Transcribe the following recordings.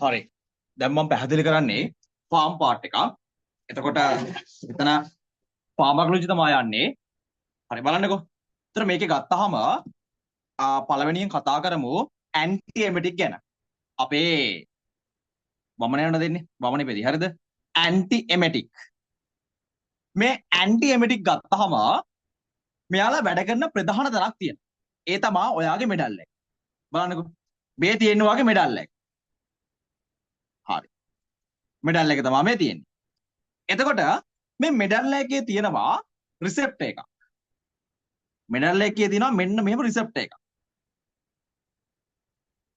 හරි. දැන් මම පැහැදිලි කරන්නේ ෆාම් පාර්ට් එක. එතකොට එතන ෆාමකොලොජි තමයි යන්නේ. හරි බලන්නකෝ. ඒතර මේකේ ගත්තාම පළවෙනියෙන් කතා කරමු ඇන්ටි එමෙටික් ගැන. අපේ වමන යන දෙන්නේ. වමනේ පෙදී. හරිද? ඇන්ටි එමෙටික්. මේ ඇන්ටි එමෙටික් ගත්තාම මෙයාලා වැඩ කරන ප්‍රධාන තැනක් තියෙනවා. ඒ තමයි ඔයාගේ මෙඩල් එක. බලන්නකෝ. මේ තියෙන වගේ මෙඩල් එක. හරි. මෙඩල් එක තමයි මේ තියෙන්නේ. එතකොට මේ මෙඩල් එකේ තියෙනවා රිසෙප්ටර් එකක්. මෙඩල් එකේ තියෙනවා මෙන්න මෙහෙම රිසෙප්ටර් එකක්.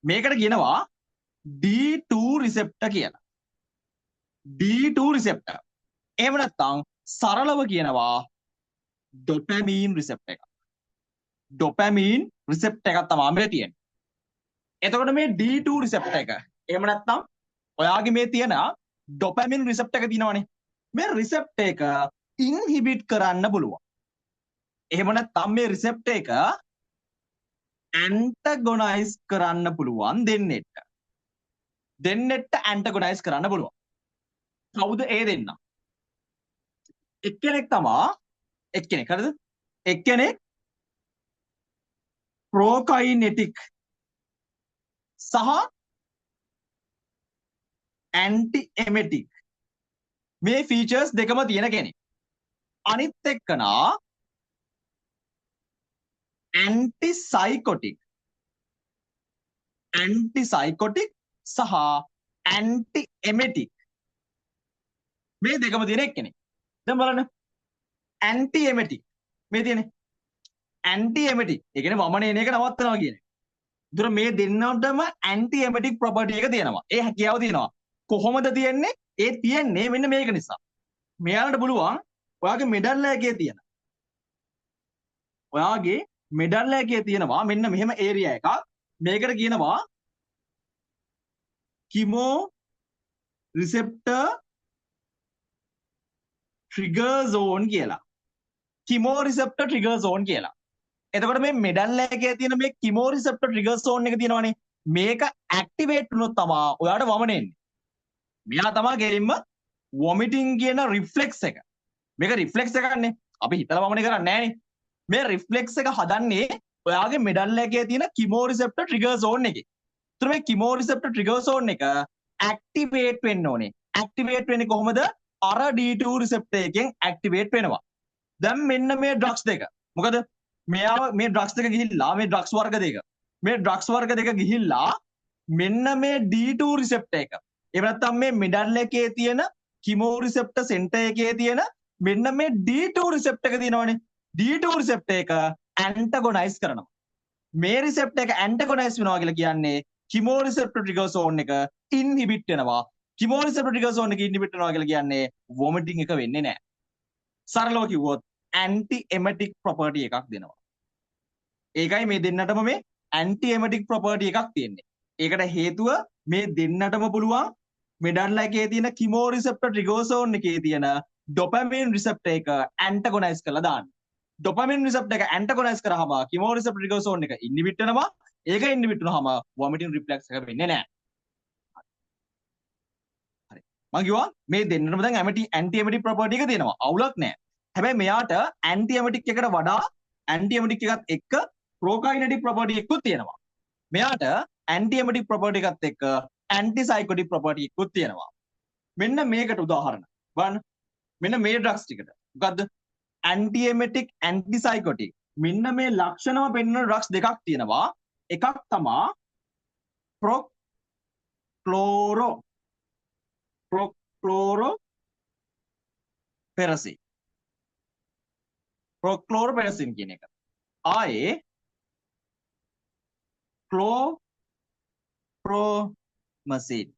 මේකට කියනවා D2 රිසෙප්ටර් කියලා. D2 රිසෙප්ටර්. එහෙම නැත්නම් සරලව කියනවා ඩොපැමින් රිසෙප්ටර් එකක්. ඩොපැමින් රිසෙප්ටර් එකක් තමයි මේ තියෙන්නේ. එතකොට මේ D2 රිසෙප්ටර් එක එහෙම නැත්නම් ඔයාගේ මේ තියෙන ඩොපැමින් රිසෙප්ටර් එක තියෙනවනේ. මේ රිසෙප්ටර් එක ඉන්හිබිට් කරන්න පුළුවන්. එහෙම නැත්නම් මේ රිසෙප්ටර් එක ඇන්ටගොනයිස් කරන්න පුළුවන් දෙන්නෙට. දෙන්නෙට ඇන්ටගොනයිස් කරන්න පුළුවන්. කවුද ඒ දෙන්න? එක්කෙනෙක් තමයි එක්කෙනෙක් හරිද? එක්කෙනෙක් ප්‍රෝකයිනෙටික් සහ ඇන්ටි එමෙටික් මේ ෆීචර්ස් දෙකම තියෙන කෙනෙක්. අනිත් එක්කනා ඇන්ටි සයිකොටික් සහ ඇන්ටි එමෙටික් මේ දෙකම තියෙන එක්කෙනෙක්. දැන් බලන්න ඇන්ටි එමෙටික් මේ තියෙන්නේ ඇන්ටි එමෙටික්. ඒ කියන්නේ වමනේ එන එක නවත්තනවා කියන්නේ. ඒතර මේ දෙන්නටම ඇන්ටි එමෙටික් ප්‍රොපර්ටි එක තියෙනවා. ඒ හැකියාව තියෙනවා. කොහොමද තියෙන්නේ? ඒ තියෙන්නේ මෙන්න මේක නිසා. මෙයාලට පුළුවන් ඔයාගේ මෙඩල් එකේ තියෙන. ඔයාගේ මෙඩල් එකේ තියෙනවා මෙන්න මෙහෙම ඒරියා එකක්. මේකට කියනවා කිමෝ රිසෙප්ටර් ට්‍රිගර් zone කියලා. කිමෝ රිසෙප්ටර් ට්‍රිගර් zone කියලා. එතකොට මේ මෙඩල් එකේ තියෙන මේ කිමෝ රිසෙප්ටර් ට්‍රිගර් zone එක තියෙනවනේ. මේක ඇක්ටිවේට් වුණොත් තමයි ඔයාට වමන එන්නේ. මෙයා තමයි ගෙලින්ම වොමිටිං කියන රිෆ්ලෙක්ස් එක. මේක රිෆ්ලෙක්ස් එකක්නේ. අපි හිතලා වමනේ කරන්නේ නැහනේ. මේ රිෆ්ලෙක්ස් එක හදන්නේ ඔයාගේ මෙඩල් එකේ තියෙන කිමෝරිසෙප්ටර් ට්‍රිගර් zone එකේ. ඒතර මේ කිමෝරිසෙප්ටර් ට්‍රිගර් zone එක ඇක්ටිවේට් වෙන්න ඕනේ. ඇක්ටිවේට් වෙන්නේ කොහොමද? අර D2 රිසෙප්ටර් එකෙන් ඇක්ටිවේට් වෙනවා. දැන් මෙන්න මේ ඩ්‍රග්ස් දෙක. මොකද මෙයා මේ ඩ්‍රග්ස් දෙක ගිහිල්ලා මේ ඩ්‍රග්ස් වර්ග දෙක. මේ ඩ්‍රග්ස් වර්ග දෙක ගිහිල්ලා මෙන්න මේ D2 රිසෙප්ටර් එක. එහෙම නැත්නම් මේ මෙඩල් එකේ තියෙන කිමෝරිසෙප්ටර් සෙන්ටර් එකේ තියෙන මෙන්න මේ D2 රිසෙප්ටර් එක තියෙනවනේ. D2 රිසෙප්ටර් එක ඇන්ටගොනයිස් කරනවා. මේ රිසෙප්ටර් එක ඇන්ටගොනයිස් වෙනවා කියලා කියන්නේ කිමෝරිසෙප්ටර් ට්‍රිගර් zone එක ඉන්හිබිට් වෙනවා. කිමෝරිසෙප්ටර් ට්‍රිගර් zone එක ඉන්හිබිට් වෙනවා කියලා කියන්නේ වොමිටිං එක වෙන්නේ නැහැ. සරලව කිව්වොත් ඇන්ටි එමෙටික් ප්‍රොපර්ටි එකක් දෙනවා. ඒකයි මේ දෙන්නටම මේ ඇන්ටි එමෙටික් ප්‍රොපර්ටි එකක් තියෙන්නේ. ඒකට හේතුව මේ දෙන්නටම පුළුවන් මෙඩල් එකේ තියෙන කිමෝරිසෙප්ටර් ට්‍රිගර් zone එකේ තියෙන ඩොපැමින් රිසෙප්ටර් එක ඇන්ටගොනයිස් කරලා දාන්න. ඩොපැමින් රිසෙප්ටර් එක ඇන්ටගොනයිස් කරාම කිමෝරිසෙප්ටර් ට්‍රිගර් zone එක ඉන්හිබිට් වෙනවා. ඒක ඉන්හිබිට් වුනහම වොමිටිං රිෆ්ලෙක්ස් එක වෙන්නේ නැහැ. හරි. මම කිව්වා මේ දෙන්නටම දැන් ඇන්ටි එමෙටික් ප්‍රොපර්ටි එක තියෙනවා. අවුලක් නැහැ. හැබැයි මෙයාට ඇන්ටි එමෙටික් එකට වඩා ඇන්ටි එමෙටික් එකත් එක්ක ප්‍රෝකයිනෙටික් ප්‍රොපර්ටි එකකුත් තියෙනවා. මෙයාට ඇන්ටි එමෙටික් ප්‍රොපර්ටි එකත් එක්ක ඇන්ටි සයිකොටික් ප්‍රොපර්ටි එකකුත් තියෙනවා. මෙන්න මේකට උදාහරණ බලන්න. මෙන්න මේ ඩ්‍රග්ස් ටිකට. මොකද්ද? Antiemetic antipsychotic. මෙන්න මේ ලක්ෂණම පෙන්වන ඩ්‍රග්ස් දෙකක් තියෙනවා. එකක් තමයි ප්‍රොක්ලෝරෝපෙරසින්. ප්‍රොක්ලෝරෝපෙරසින් කියන එක. ආයේ ක්ලෝප්‍රොමසින්.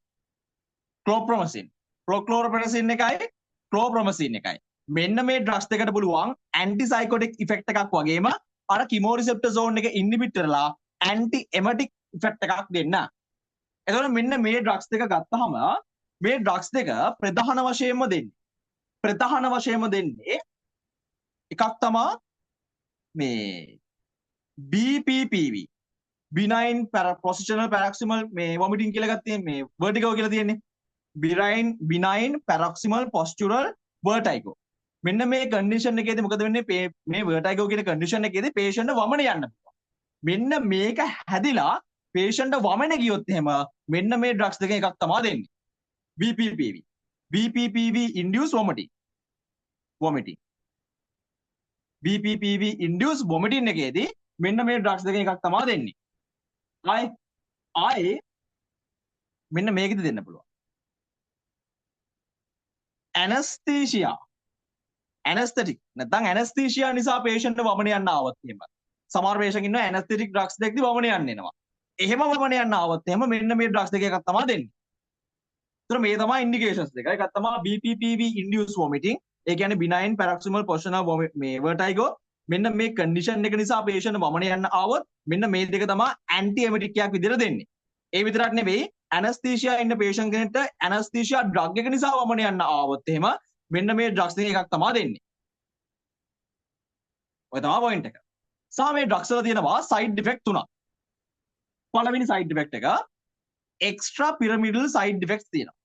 ප්‍රොක්ලෝරෝපෙරසින් එකයි ක්ලෝප්‍රොමසින් එකයි. මෙන්න මේ ඩ්‍රග්ස් දෙකට පුළුවන් ඇන්ටි සයිකොටික් ඉෆෙක්ට් එකක් වගේම අර කිමෝරිසෙප්ටර් zone එක ඉන්හිබිට් කරලා ඇන්ටි එමෙටික් ඉෆෙක්ට් එකක් දෙන්න. එතකොට මෙන්න මේ ඩ්‍රග්ස් දෙක ගත්තාම මේ ඩ්‍රග්ස් දෙක ප්‍රධාන වශයෙන්ම දෙන්නේ එකක් තමයි මේ BPPV benign positional paroxysmal මේ vomiting කියලා එකක් තියෙන්නේ මේ vertigo කියලා තියෙන්නේ. benign paroxysmal postural vertigo. මෙන්න මේ condition එකේදී මොකද වෙන්නේ මේ vertigo කියන condition එකේදී patient වමන යන්න පුළුවන්. මෙන්න මේක හැදිලා patient වමන ගියොත් එහෙම මෙන්න මේ drugs දෙකෙන් එකක් තමයි දෙන්නේ. BPPV. BPPV induced vomiting. BPPV induced vomiting එකේදී මෙන්න මේ drugs දෙකෙන් එකක් තමයි දෙන්නේ. ආයේ මෙන්න මේකද දෙන්න පුළුවන්. anesthesia anesthetic නැත්නම් anesthesia නිසා patient වමන යන්න ආවොත් එහෙම සමහර patient ඉන්නවා anesthetic drugs දෙකදී වමන යන්න එනවා. එහෙම වමන යන්න ආවොත් එහෙම මෙන්න මේ drugs දෙක එකක් තමයි දෙන්නේ. ඒතර මේ තමයි indications දෙක. එකක් තමයි BPPV induced vomiting. ඒ කියන්නේ benign paroxysmal positional මේ vertigo. මෙන්න මේ condition එක නිසා patient වමන යන්න ආවොත් මෙන්න මේ දෙක තමයි anti emetic එකක් විදිහට දෙන්නේ. ඒ විතරක් නෙවෙයි anesthesia ඉන්න patient කෙනෙක්ට anesthesia drug එක නිසා වමන යන්න ආවොත් එහෙම මෙන්න මේ drugs දෙක එකක් තමයි දෙන්නේ. ඔය තමයි point එක. සහ මේ drugs වල තියෙනවා side effect තුනක්. පළවෙනි side effect එක extra pyramidal side effects තියෙනවා.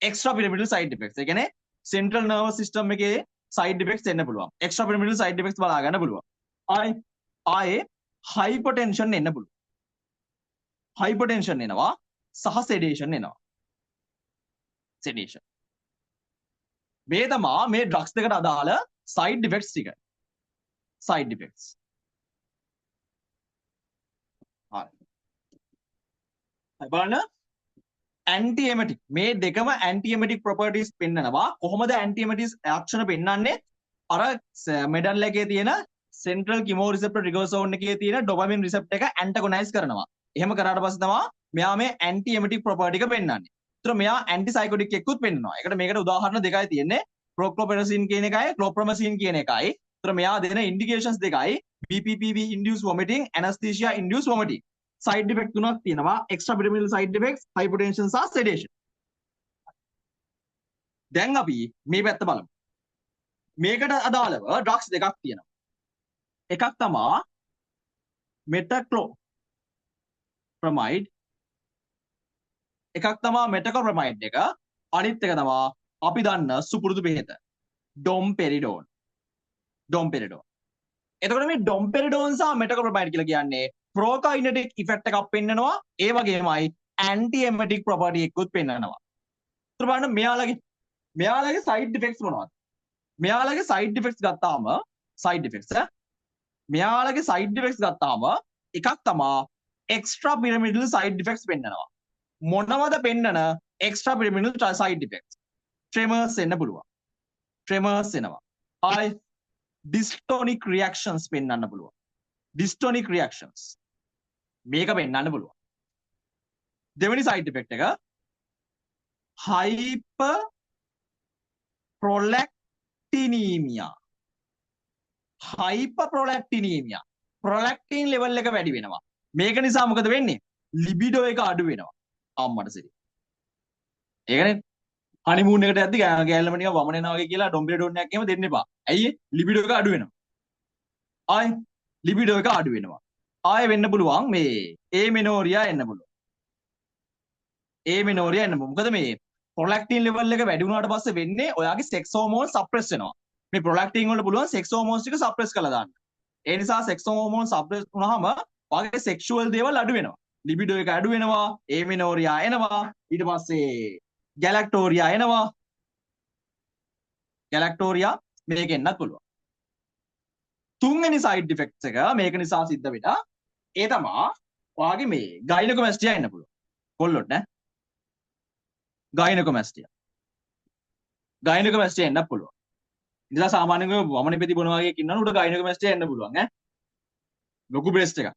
extra pyramidal side effects. ඒ කියන්නේ central nervous system එකේ side effects එන්න පුළුවන්. extra pyramidal side effects බලා ගන්න පුළුවන්. ආයේ hypertension එන්න පුළුවන්. hypertension එනවා සහ sedation එනවා. sedation. මේ තමයි මේ drugs දෙකට අදාළ side effects ටික. side effects. හරි. බලන්න anti emetic මේ දෙකම anti emetic properties පෙන්නනවා. කොහොමද anti emetic action පෙන්නන්නේ? අර මෙඩල් එකේ තියෙන central chemoreceptor trigger zone එකේ තියෙන dopamine receptor එක antagonize කරනවා. එහෙම කරාට පස්සේ තමයි මෙයා මේ anti emetic property එක පෙන්නන්නේ. ඒතර මෙයා anti psychotic එකකුත් පෙන්නනවා. ඒකට මේකට උදාහරණ දෙකයි තියෙන්නේ. prochlorperazine කියන එකයි chlorpromazine කියන එකයි. ඒතර මෙයා දෙන indications දෙකයි BPPV induced vomiting, anesthesia induced vomiting. side effect තුනක් තියෙනවා. extra pyramidal side effects, hypertension සහ sedation. දැන් අපි මේ පැත්ත බලමු. මේකට අදාළව drugs දෙකක් තියෙනවා. එකක් තමයි metoclopramide. එකක් තමයි metoclopramide එක. අනිත් එක තමයි අපි දන්න සුපුරුදු බෙහෙත domperidone. එතකොට මේ domperidone සහ metoclopramide කියලා කියන්නේ prokinetic effect එකක් පෙන්නනවා. ඒ වගේමයි anti emetic property එකකුත් පෙන්නනවා. ඒතර බලන්න මෙයාලගේ side effects මොනවද? මෙයාලගේ side effects ගත්තාම එකක් තමයි extra pyramidal side effects පෙන්නනවා. මොනවද පෙන්නන extra pyramidal side effects? tremors එන්න පුළුවන්. tremors එනවා. ආයි dystonic reactions පෙන්වන්න පුළුවන්. dystonic reactions මේක පෙන්වන්න පුළුවන්. දෙවෙනි side effect එක hyperprolactinemia. prolactin level එක වැඩි වෙනවා. මේක නිසා මොකද වෙන්නේ? libido එක අඩු වෙනවා. අම්මට සිරි. ඒකනේ honeymoon එකට යද්දි ගෑල්ලම නිකන් වමන යනවා වගේ කියලා domperidone එකක් එහෙම දෙන්න එපා. ඇයි libido එක අඩු වෙනවා. ආයි libido එක අඩු වෙනවා. ආයෙ වෙන්න පුළුවන් මේ amenorrhea එන්න පුළුවන්. amenorrhea එන්න පුළුවන්. මොකද මේ prolactin level එක වැඩි වුණාට පස්සේ වෙන්නේ ඔයාගේ sex hormone suppress වෙනවා. මේ prolactin වල පුළුවන් sex hormones ටික suppress කරලා දාන්න. ඒ නිසා sex hormone suppress වුණාම ඔයාගේ sexual දේවල් අඩු වෙනවා. libido එක අඩු වෙනවා, amenorrhea එනවා, ඊට පස්සේ galactorrhea එනවා. galactorrhea මේකෙන්නත් පුළුවන්. තුන්වෙනි side effects එක මේක නිසා සිද්ධ වෙන ඒ තමයි ඔයාගේ මේ gynecomastia එන්න පුළුවන්. කොල්ලොත් නෑ. gynecomastia එන්න පුළුවන්. ඉතින් සාමාන්‍යයෙන් වමනේ පෙති බොනවා වගේ ඉන්නවනේ උඩ gynecomastia එන්න පුළුවන් ඈ. ලොකු breast එකක්.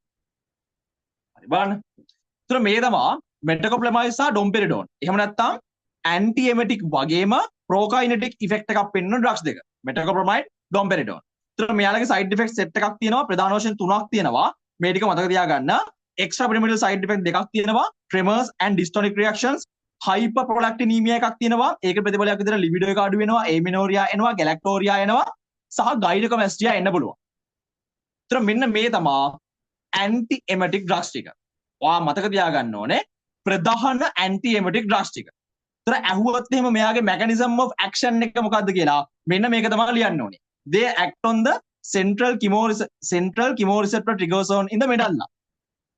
හරි බලන්න. ඒතර මේ තමයි metoclopramide සහ domperidone. එහෙම නැත්නම් anti emetic වගේම prokinetic effect එකක් පෙන්වන drugs දෙක. metoclopramide, domperidone. ඒතර මෙයාලගේ side effect set එකක් තියෙනවා. ප්‍රධාන වශයෙන් තුනක් තියෙනවා. මේ ටික මතක තියාගන්න. extra pyramidal side effect දෙකක් තියෙනවා. tremors and dystonic reactions. hyperprolactinemia එකක් තියෙනවා. ඒක ප්‍රතිඵලයක් විදිහට libido එක අඩු වෙනවා, amenorrhea එනවා, galactorrhea එනවා සහ gynecomastia එන්න පුළුවන්. ඒතර මෙන්න මේ තමයි anti emetic drugs ටික. ඔයා මතක තියාගන්න ඕනේ ප්‍රධාන ඇන්ටි එමෙටික් ඩ්‍රග්ස් ටික. ඒතර ඇහුවොත් එහෙම මෙයාගේ mechanism of action එක මොකද්ද කියලා මෙන්න මේක තමයි ලියන්න ඕනේ. They act on the central chemoreceptor trigger zone in the medulla.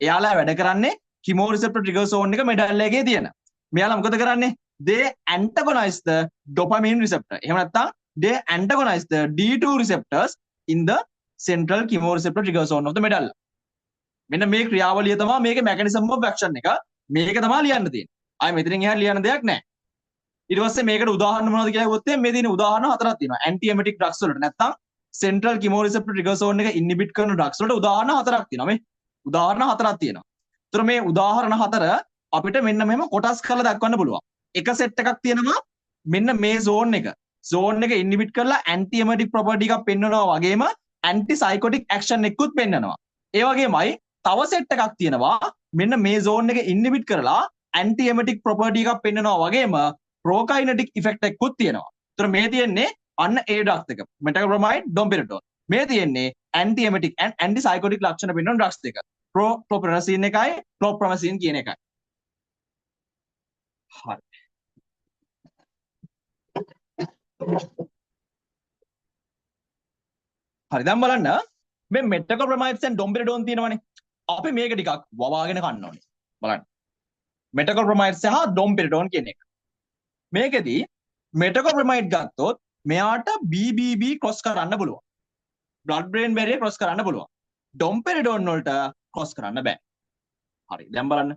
එයාලා වැඩ කරන්නේ chemoreceptor trigger zone එක medulla එකේ තියෙන. මෙයාලා මොකද කරන්නේ? They antagonize the dopamine receptor. එහෙම නැත්නම් they antagonize the D2 receptors in the central chemoreceptor trigger zone of the medulla. මෙන්න මේ ක්‍රියාවලිය තමයි මේකේ mechanism of action එක. මේක තමයි ලියන්න තියෙන්නේ. ආයෙ මෙතනින් එහාට ලියන්න දෙයක් නැහැ. ඊට පස්සේ මේකට උදාහරණ මොනවද කියලා හෙව්වොත් මේ තියෙන උදාහරණ හතරක් තියෙනවා. ඇන්ටි එමෙටික් ඩ්‍රග්ස් වලට නැත්නම් සෙන්ට්‍රල් කිමෝරිසෙප්ටර් ට්‍රිගර් සෝන් එක ඉන්හිබිට් කරන ඩ්‍රග්ස් වලට උදාහරණ හතරක් තියෙනවා. මේ උදාහරණ හතරක් තියෙනවා. ඒතර මේ උදාහරණ හතර අපිට මෙන්න මෙහෙම කොටස් කරලා දක්වන්න පුළුවන්. එක සෙට් එකක් තියෙනවා මෙන්න මේ zone එක. zone එක ඉන්හිබිට් කරලා ඇන්ටි එමෙටික් ප්‍රොපර්ටි එකක් පෙන්වනවා වගේම ඇන්ටි සයිකොටික් ඇක්ෂන් එකකුත් පෙන්වනවා. ඒ වගේමයි තව සෙට් එකක් තියෙනවා මෙන්න මේ zone එක ඉන්හිබිට් කරලා ඇන්ටි එමෙටික් ප්‍රොපර්ටි එකක් පෙන්වනවා වගේම ප්‍රෝකයිනටික් ඉෆෙක්ට් එකකුත් තියෙනවා. ඒතර මේ තියෙන්නේ අන්න ඒ ඩ්‍රග්ස් දෙක. මෙටකොප්‍රොමයිඩ්, ඩොම්පිරටෝන්. මේ තියෙන්නේ ඇන්ටි එමෙටික් ඇන්ඩ් ඇන්ටි සයිකොටික් ලක්ෂණ පෙන්වන ඩ්‍රග්ස් දෙක. ප්‍රොප්‍රොනසින් එකයි, ප්‍රොප්‍රොමසින් කියන එකයි. හරි. හරි දැන් බලන්න මේ මෙටකොප්‍රොමයිඩ්ස් ඇන්ඩ් ඩොම්පිරටෝන් තියෙනවනේ. අපි මේක ටිකක් වවාගෙන කන්න ඕනේ. බලන්න. මෙටකොප්‍රොමයිඩ්ස් සහ ඩොම්පිරටෝන් කියන එක. මේකෙදී මෙටකොප්‍රොමයිඩ් ගත්තොත් මෙයාට BBB ක්‍රොස් කරන්න පුළුවන්. බ්ලඩ් බ්‍රේන් බැරියර් ක්‍රොස් කරන්න පුළුවන්. ඩොම්පෙරිඩෝන් වලට ක්‍රොස් කරන්න බෑ. හරි. දැන් බලන්න.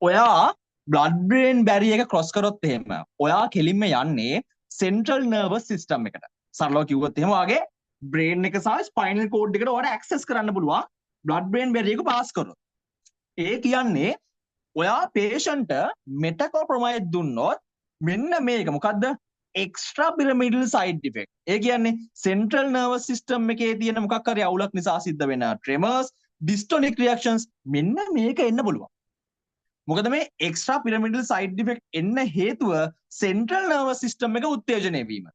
ඔයා බ්ලඩ් බ්‍රේන් බැරියර් එක ක්‍රොස් කරොත් එහෙම ඔයා කෙලින්ම යන්නේ සෙන්ට්‍රල් නර්වස් සිස්ටම් එකට. සරලව කිව්වොත් එහෙම වාගේ බ්‍රේන් එක සහ ස්පයිනල් කෝඩ් එකට ඔයාට ඇක්සස් කරන්න පුළුවන් බ්ලඩ් බ්‍රේන් බැරියර් එක පාස් කරොත්. ඒ කියන්නේ ඔයා patient මෙටකොප්‍රොමයිඩ් දුන්නොත් මෙන්න මේක මොකද්ද එක්ස්ට්‍රා පිරමිඩල් සයිඩ් ඉෆෙක්ට්. ඒ කියන්නේ සෙන්ට්‍රල් නර්වස් සිස්ටම් එකේ තියෙන මොකක් හරි අවුලක් නිසා සිද්ධ වෙන ට්‍රෙමර්ස්, ඩිස්ටොනික් රියැක්ෂන්ස් මෙන්න මේක එන්න පුළුවන්. මොකද මේ එක්ස්ට්‍රා පිරමිඩල් සයිඩ් ඉෆෙක්ට් එන්න හේතුව සෙන්ට්‍රල් නර්වස් සිස්ටම් එක උත්තේජනය වීම.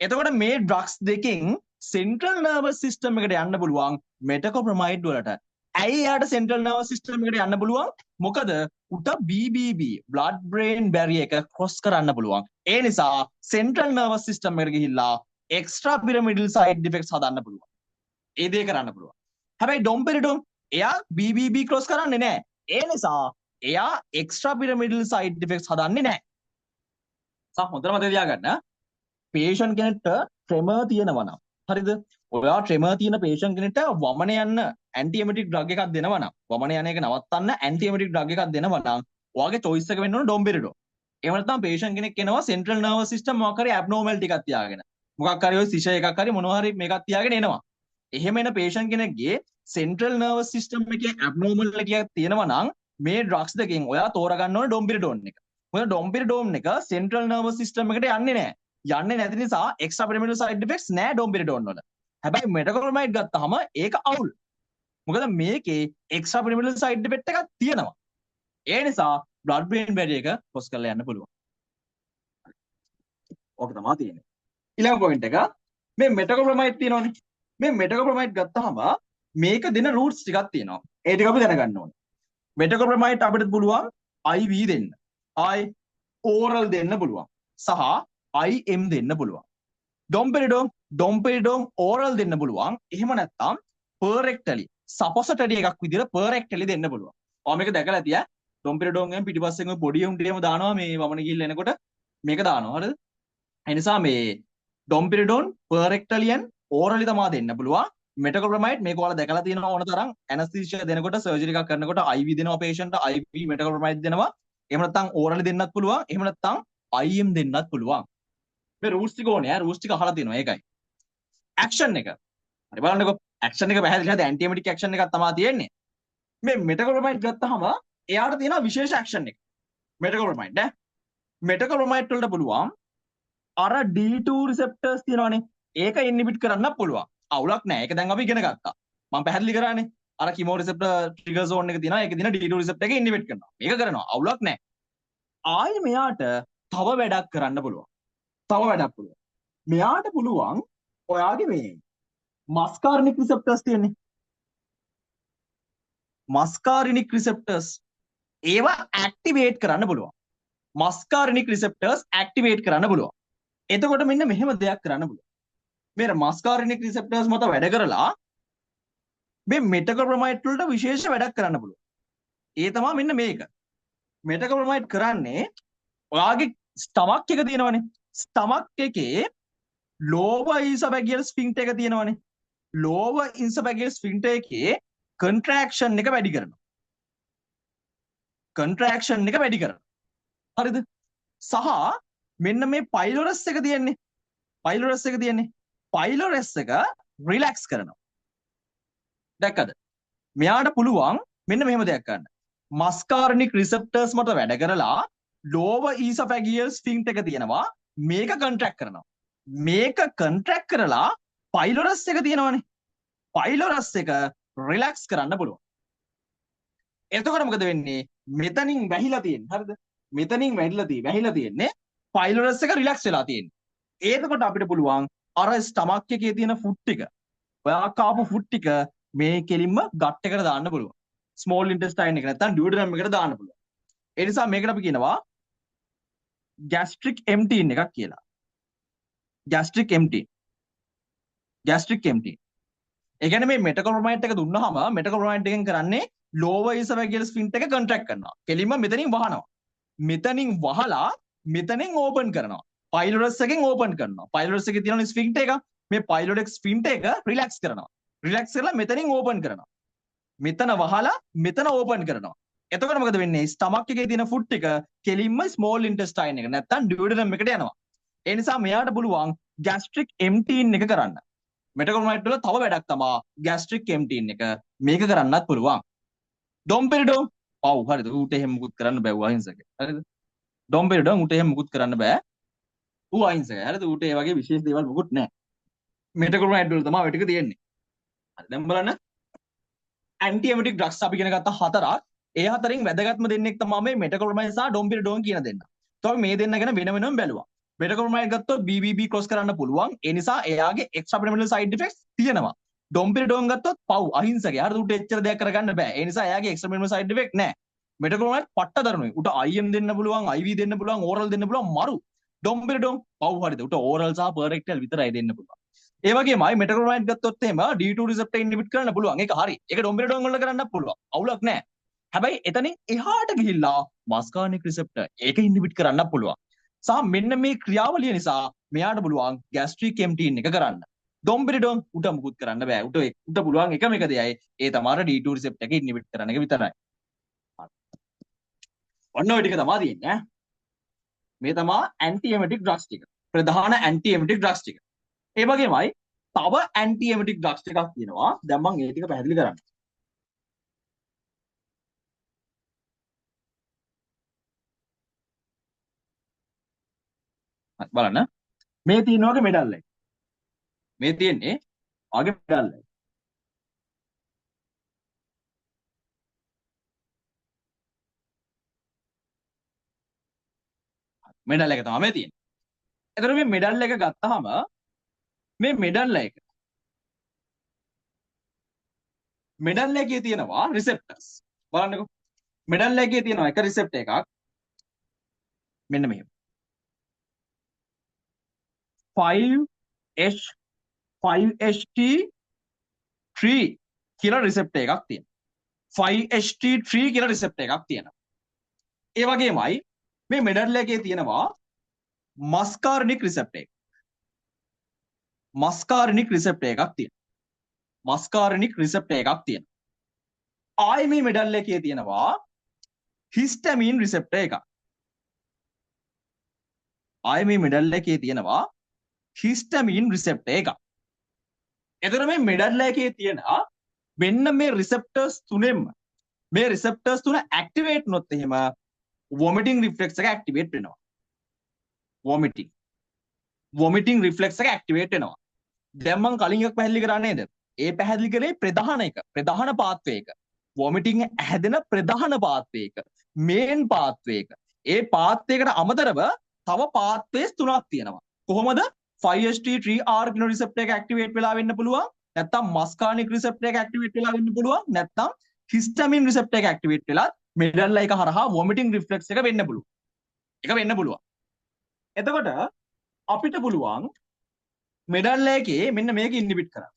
එතකොට මේ ඩ්‍රග්ස් දෙකෙන් සෙන්ට්‍රල් නර්වස් සිස්ටම් එකට යන්න පුළුවන් මෙටකොප්‍රොමයිඩ් වලට. ඇයි යාට සෙන්ට්‍රල් නර්වස් සිස්ටම් එකට යන්න පුළුවන්? මොකද උට BBB බ්ලඩ් බ්‍රේන් බැරියර් එක ක්‍රොස් කරන්න පුළුවන්. ඒ නිසා සෙන්ට්‍රල් නර්වස් සිස්ටම් එකට ගිහිල්ලා එක්ස්ට්‍රා පිරමිඩල් සයිඩ් ඉෆෙක්ට්ස් හදන්න පුළුවන්. ඒ දේ කරන්න පුළුවන්. හැබැයි ඩොම්පෙරිඩෝන් එයා BBB ක්‍රොස් කරන්නේ නැහැ. ඒ නිසා එයා එක්ස්ට්‍රා පිරමිඩල් සයිඩ් ඉෆෙක්ට්ස් හදන්නේ නැහැ. හොඳට මතක තියාගන්න. patient කෙනෙක්ට tremor තියෙනවා නම් හරිද? ඔයා tremor තියෙන patient කෙනෙක්ට වමන යන්න ඇන්ටි එමෙටික් ඩ්‍රග් එකක් දෙනවා නම් වමන යන එක නවත්තන්න ඇන්ටි එමෙටික් ඩ්‍රග් එකක් දෙනවා නම් ඔයාගේ choice එක වෙන්න ඕන ඩොම්පෙරිඩෝන්. එහෙම නැත්නම් patient කෙනෙක් එනවා central nervous system මොකක් හරි abnormality එකක් තියාගෙන. මොකක් හරි ඔය seizure එකක් හරි මොනවා හරි මේකක් තියාගෙන එනවා. එහෙම එන patient කෙනෙක්ගේ central nervous system එකේ abnormality එකක් තියෙනවා නම් මේ drugs දෙකෙන් ඔයා තෝරගන්න ඕන ඩොම්පෙරිඩෝන් එක. මොකද ඩොම්පෙරිඩෝන් එක central nervous system එකට යන්නේ නැහැ. යන්නේ නැති නිසා එක්ස්ට්‍රා පිරමිඩල් සයිඩ් ඉෆෙක්ට්ස් නෑ ඩොම්පෙරිඩෝන් වල. හැබැයි මෙටකොප්‍රොමයිඩ් ගත්තාම ඒක අවුල්. මොකද මේකේ එක්ස්ට්‍රා පිරමිඩල් සයිඩ් ඉෆෙක්ට් එකක් තියෙනවා. ඒ නිසා බ්ලඩ් බ්‍රේන් බැරියර් එක ක්‍රොස් කරලා යන්න පුළුවන්. ඕක තමයි තියෙන්නේ. ඊළඟ පොයින්ට් එක මේ මෙටකොප්‍රොමයිඩ් තියෙනවනේ. මේ මෙටකොප්‍රොමයිඩ් ගත්තාම මේක දෙන රූට්ස් ටිකක් තියෙනවා. ඒ ටික අපි දැනගන්න ඕනේ. මෙටකොප්‍රොමයිඩ් අපිට පුළුවන් IV දෙන්න. ආයි ඕරල් දෙන්න පුළුවන්. සහ IM දෙන්න පුළුවන්. ඩොම්පෙරිඩෝන් ඕරල් දෙන්න පුළුවන්. එහෙම නැත්නම් පර්රෙක්ටලි සපොසිටරි එකක් විදිහට පර්රෙක්ටලි දෙන්න පුළුවන්. ඔයා මේක දැකලා ඇතිය. ඩොම්පෙරිඩෝන් ගෙන් පිටිපස්සෙන් ඔය පොඩි උන් ටිකම දානවා මේ වමන ගිහිල්ලා එනකොට මේක දානවා. හරිද? ඒ නිසා මේ ඩොම්පෙරිඩෝන් පර්රෙක්ටලියන් ඕරලි තමයි දෙන්න පුළුවන්. මෙටකොප්‍රොමයිඩ් මේක ඔයාලා දැකලා තියෙනවා ඕන තරම් ඇනස්තීසියා දෙනකොට සර්ජරි එකක් කරනකොට IV දෙනවා patient IV මෙටකොප්‍රොමයිඩ් දෙනවා. එහෙම නැත්නම් ඕරලි දෙන්නත් පුළුවන්. එහෙම නැත්නම් IM දෙන්නත් පුළුවන්. මේ රූට්ස් ටික ඕනේ. රූට්ස් ටික අහලා තියෙනවා. ඒකයි. ඇක්ෂන් එක. හරි බලන්නකෝ. ඇක්ෂන් එක පැහැදිලි හරිද ඇන්ටි එමෙටික් ඇක්ෂන් එකක් තමයි තියෙන්නේ. මේ මෙටකොප්‍රොමයිඩ් ගත්තාම එයාට තියෙන විශේෂ ඇක්ෂන් එක. මෙටකොප්‍රොමයිඩ් ඈ. මෙටකොප්‍රොමයිඩ් වලට පුළුවන් අර D2 රිසෙප්ටර්ස් තියෙනවනේ. ඒක ඉන්හිබිට් කරන්න පුළුවන්. අවුලක් නැහැ. ඒක දැන් අපි ඉගෙන ගත්තා. මම පැහැදිලි කරානේ. අර කිමෝ රිසෙප්ටර් ට්‍රිගර් zone එක තියෙනවා. ඒකේ තියෙන D2 රිසෙප්ටර් එක ඉන්හිබිට් කරනවා. මේක කරනවා. අවුලක් නැහැ. ආයෙ මෙයාට තව වැඩක් කරන්න පුළුවන්. තව වැඩක් පුළුවන්. මෙයාට පුළුවන් ඔයාගේ මේ මස්කාර්නික් රිසෙප්ටර්ස් තියෙන්නේ. මස්කාරිනික් රිසෙප්ටර්ස් ඒවා ඇක්ටිවේට් කරන්න පුළුවන්. මස්කාරිනික් රිසෙප්ටර්ස් ඇක්ටිවේට් කරන්න පුළුවන්. එතකොට මෙන්න මෙහෙම දෙයක් කරන්න පුළුවන්. මේ මස්කාරිනික් රිසෙප්ටර්ස් මත වැඩ කරලා මේ මෙටකොප්‍රොමයිඩ් වලට විශේෂ වැඩක් කරන්න පුළුවන්. ඒ තමයි මෙන්න මේක. මෙටකොප්‍රොමයිඩ් කරන්නේ ඔයාගේ ස්ටමක් එක තියෙනවනේ. ස්ටමක් එකේ lower esophageal sphincter එක තියෙනවනේ. lower esophageal sphincter එකේ contraction එක වැඩි කරනවා. contraction එක වැඩි කරනවා. හරිද? සහ මෙන්න මේ pylorus එක තියෙන්නේ. pylorus එක තියෙන්නේ. pylorus එක relax කරනවා. දැක්කද? මෙයාට පුළුවන් මෙන්න මෙහෙම දෙයක් කරන්න. muscarinic receptors මත වැඩ කරලා lower esophageal sphincter එක තියෙනවා. මේක contract කරනවා. මේක contract කරලා pylorus එක තියෙනවනේ. pylorus එක relax කරන්න පුළුවන්. එතකොට මොකද වෙන්නේ? මෙතනින් වැහිලා තියෙන්නේ. හරිද? මෙතනින් වැහිලා තියෙන්නේ pylorus එක relax වෙලා තියෙන්නේ. එතකොට අපිට පුළුවන් අර ස්ටමක් එකේ තියෙන ෆුඩ් ටික ඔයා කාපු ෆුඩ් ටික මේ කෙලින්ම ගට් එකට දාන්න පුළුවන්. ස්මෝල් ඉන්ටෙස්ටයින් එක නැත්නම් ඩියුඩරම් එකට දාන්න පුළුවන්. ඒ නිසා මේකට අපි කියනවා gastric emptying එකක් කියලා. gastric emptying. gastric emptying. ඒ කියන්නේ මේ මෙටකොප්‍රොමයිඩ් එක දුන්නාම මෙටකොප්‍රොමයිඩ් එකෙන් කරන්නේ lower esophageal sphincter එක contract කරනවා. කෙලින්ම මෙතනින් වහනවා. මෙතනින් වහලා මෙතනින් open කරනවා. pylorus එකෙන් open කරනවා. pylorus එකේ තියෙන sphincter එක මේ pyloric sphincter එක relax කරනවා. relax කරලා මෙතනින් open කරනවා. මෙතන වහලා මෙතන open කරනවා. එතකොට මොකද වෙන්නේ? ස්ටමක් එකේ තියෙන ෆුඩ් ටික කෙලින්ම small intestine එක නැත්තම් duodenum එකට යනවා. ඒ නිසා මෙයාට පුළුවන් gastric emptying එක කරන්න. මෙටකොප්‍රොමයිඩ් වල තව වැඩක් තමයි gastric emptying එක. මේක කරන්නත් පුළුවන්. ඩොම්පෙරිඩෝම් ඔව් හරිද. ඌට එහෙම මුකුත් කරන්න බෑ ඌ අහිංසකයි. හරිද? ඩොම්පෙරිඩෝම් ඌට එහෙම මුකුත් කරන්න බෑ. ඌ අහිංසකයි. හරිද? ඌට ඒ වගේ විශේෂ දේවල් මුකුත් නැහැ. මෙටකොප්‍රොමයිඩ් වල තමයි ඔය ටික තියෙන්නේ. හරි දැන් බලන්න ඇන්ටි එමෙටික් ඩ්‍රග්ස් අපි ඉගෙන ගත්ත හතරක්. ඒ හතරෙන් වැදගත්ම දෙන්නෙක් තමයි මේ මෙටකොප්‍රොමයිඩ් සහ ඩොම්පෙරිඩෝම් කියන දෙන්න. તો මේ දෙන්න ගැන වෙන වෙනම බැලුවා. මෙටකොප්‍රොමයිඩ් ගත්තොත් BBB ක්‍රොස් කරන්න පුළුවන්. ඒ නිසා එයාගේ එක්ස්ට්‍රා සයිඩ් ඉෆෙක්ට්ස් තියෙනවා. ඩොම්පෙරිඩෝම් ගත්තොත් පව් අහිංසකයි. හරිද? ඌට එච්චර දෙයක් කරගන්න බෑ. ඒ නිසා එයාගේ එක්ස්ට්‍රා සයිඩ් ඉෆෙක්ට් නැහැ. මෙටකොප්‍රොමයිඩ් පට්ට දරුණුයි. ඌට IM දෙන්න පුළුවන්, IV දෙන්න පුළුවන්, ඕරල් දෙන්න පුළුවන් මරු. ඩොම්පෙරිඩෝම් පව් හරිද? ඌට ඕරල් සහ පර්රෙක්ටල් විතරයි දෙන්න පුළුවන්. ඒ වගේමයි මෙටකොප්‍රොමයිඩ් ගත්තොත් එහෙම D2 රිසෙප්ටර් ඉන්හිබිට් කරන්න පුළුවන්. ඒක හරි. ඒක ඩොම්පෙරිඩෝම් වල කරන්න පුළුවන්. අවුලක් නැහැ. හැබැයි එතනින් එහාට ගිහිල්ලා මස්කාරිනික් රිසෙප්ටර් ඒක ඉන්හිබිට් කරන්න පුළුවන්. සහ මෙන්න මේ ක්‍රියාවලිය නිසා මෙයාට පුළුවන් gastric emptying එක කරන්න. ඩොම්පෙරිඩෝම් උට මුකුත් කරන්න බෑ. උට පුළුවන් එකම එක දෙයයි ඒ තමයි D2 රිසෙප්ටර් එක ඉන්හිබිට් කරන එක විතරයි. ඔන්න ඔය ටික තමයි තියෙන්නේ ඈ. මේ තමයි ඇන්ටි එමෙටික් ඩ්‍රග්ස් ටික. ප්‍රධාන ඇන්ටි එමෙටික් ඩ්‍රග්ස් ටික. ඒ වගේමයි තව ඇන්ටි එමෙටික් ඩ්‍රග්ස් ටිකක් තියෙනවා. දැන් මම ඒ ටික පැහැදිලි කරන්නම්. බලන්න මේ තියෙන වගේ මෙඩල් එක. මේ තියෙන්නේ වගේ මෙඩල් එක. මෙඩල් එක තමයි මේ තියෙන්නේ. එතකොට මේ මෙඩල් එක ගත්තාම මේ මෙඩල් එකේ තියෙනවා රිසෙප්ටර්ස්. බලන්නකෝ. මෙඩල් එකේ තියෙනවා එක රිසෙප්ටර් එකක්. මෙන්න මෙහෙම. 5HT3 කියලා රිසෙප්ටර් එකක් තියෙනවා. 5HT3 කියලා රිසෙප්ටර් එකක් තියෙනවා. ඒ වගේමයි මේ මෙඩල් එකේ තියෙනවා මස්කාරිනික් රිසෙප්ටර් එක. මස්කාරිනික් රිසෙප්ටර් එකක් තියෙනවා. මස්කාරිනික් රිසෙප්ටර් එකක් තියෙනවා. ආයි මේ මෙඩල් එකේ තියෙනවා හිස්ටමින් රිසෙප්ටර් එකක්. ආයි මේ මෙඩල් එකේ තියෙනවා හිස්ටමින් රිසෙප්ටර් එකක්. එතකොට මේ මෙඩල් එකේ තියෙන මෙන්න මේ රිසෙප්ටර්ස් තුනෙන්ම මේ රිසෙප්ටර්ස් තුන ඇක්ටිවේට් වුණොත් එහෙම vomiting reflex එක ඇක්ටිවේට් වෙනවා. vomiting reflex එක ඇක්ටිවේට් වෙනවා. දැන් මම කලින් එකක් පැහැදිලි කරා නේද? ඒ පැහැදිලි කරේ ප්‍රධාන පාත්වේ එක. vomiting හැදෙන ප්‍රධාන පාත්වේ එක. main පාත්වේ එක. ඒ පාත්වයකට අමතරව තව පාත්වේස් තුනක් තියෙනවා. කොහොමද? 5HT3R කියන රිසෙප්ටර් එක ඇක්ටිවේට් වෙලා වෙන්න පුළුවන්. නැත්නම් මස්කාරිනික් රිසෙප්ටර් එක ඇක්ටිවේට් වෙලා වෙන්න පුළුවන්. නැත්නම් හිස්ටමින් රිසෙප්ටර් එක ඇක්ටිවේට් වෙලා මෙඩල්ලා එක හරහා වොමිටිං රිෆ්ලෙක්ස් එක වෙන්න පුළුවන්. ඒක වෙන්න පුළුවන්. එතකොට අපිට පුළුවන් මෙඩල්ලා එකේ මෙන්න මේක ඉන්හිබිට් කරන්න.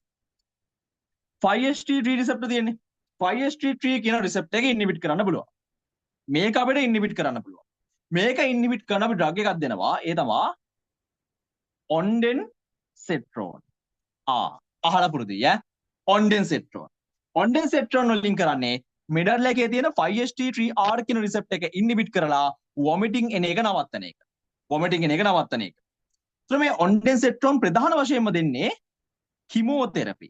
5HT3 රිසෙප්ටර් තියෙන්නේ. 5HT3 කියන රිසෙප්ටර් එක ඉන්හිබිට් කරන්න පුළුවන්. මේක අපිට ඉන්හිබිට් කරන්න පුළුවන්. මේක ඉන්හිබිට් කරන අපි ඩ්‍රග් එකක් දෙනවා. ඒ තමයි ඔන්ඩෙන්සෙට්‍රෝන්. අහලා පුරුදුයි ඈ. ඔන්ඩෙන්සෙට්‍රෝන්. ඔන්ඩෙන්සෙට්‍රෝන් වලින් කරන්නේ මෙඩල් එකේ තියෙන 5HT3R කියන රිසෙප්ටර් එක ඉන්හිබිට් කරලා වොමිටිං එන එක නවත්තන එක. වොමිටිං එන එක නවත්තන එක. so මේ ඔන්ඩෙන්සෙට්‍රෝන් ප්‍රධාන වශයෙන්ම දෙන්නේ කිමෝതെරපි.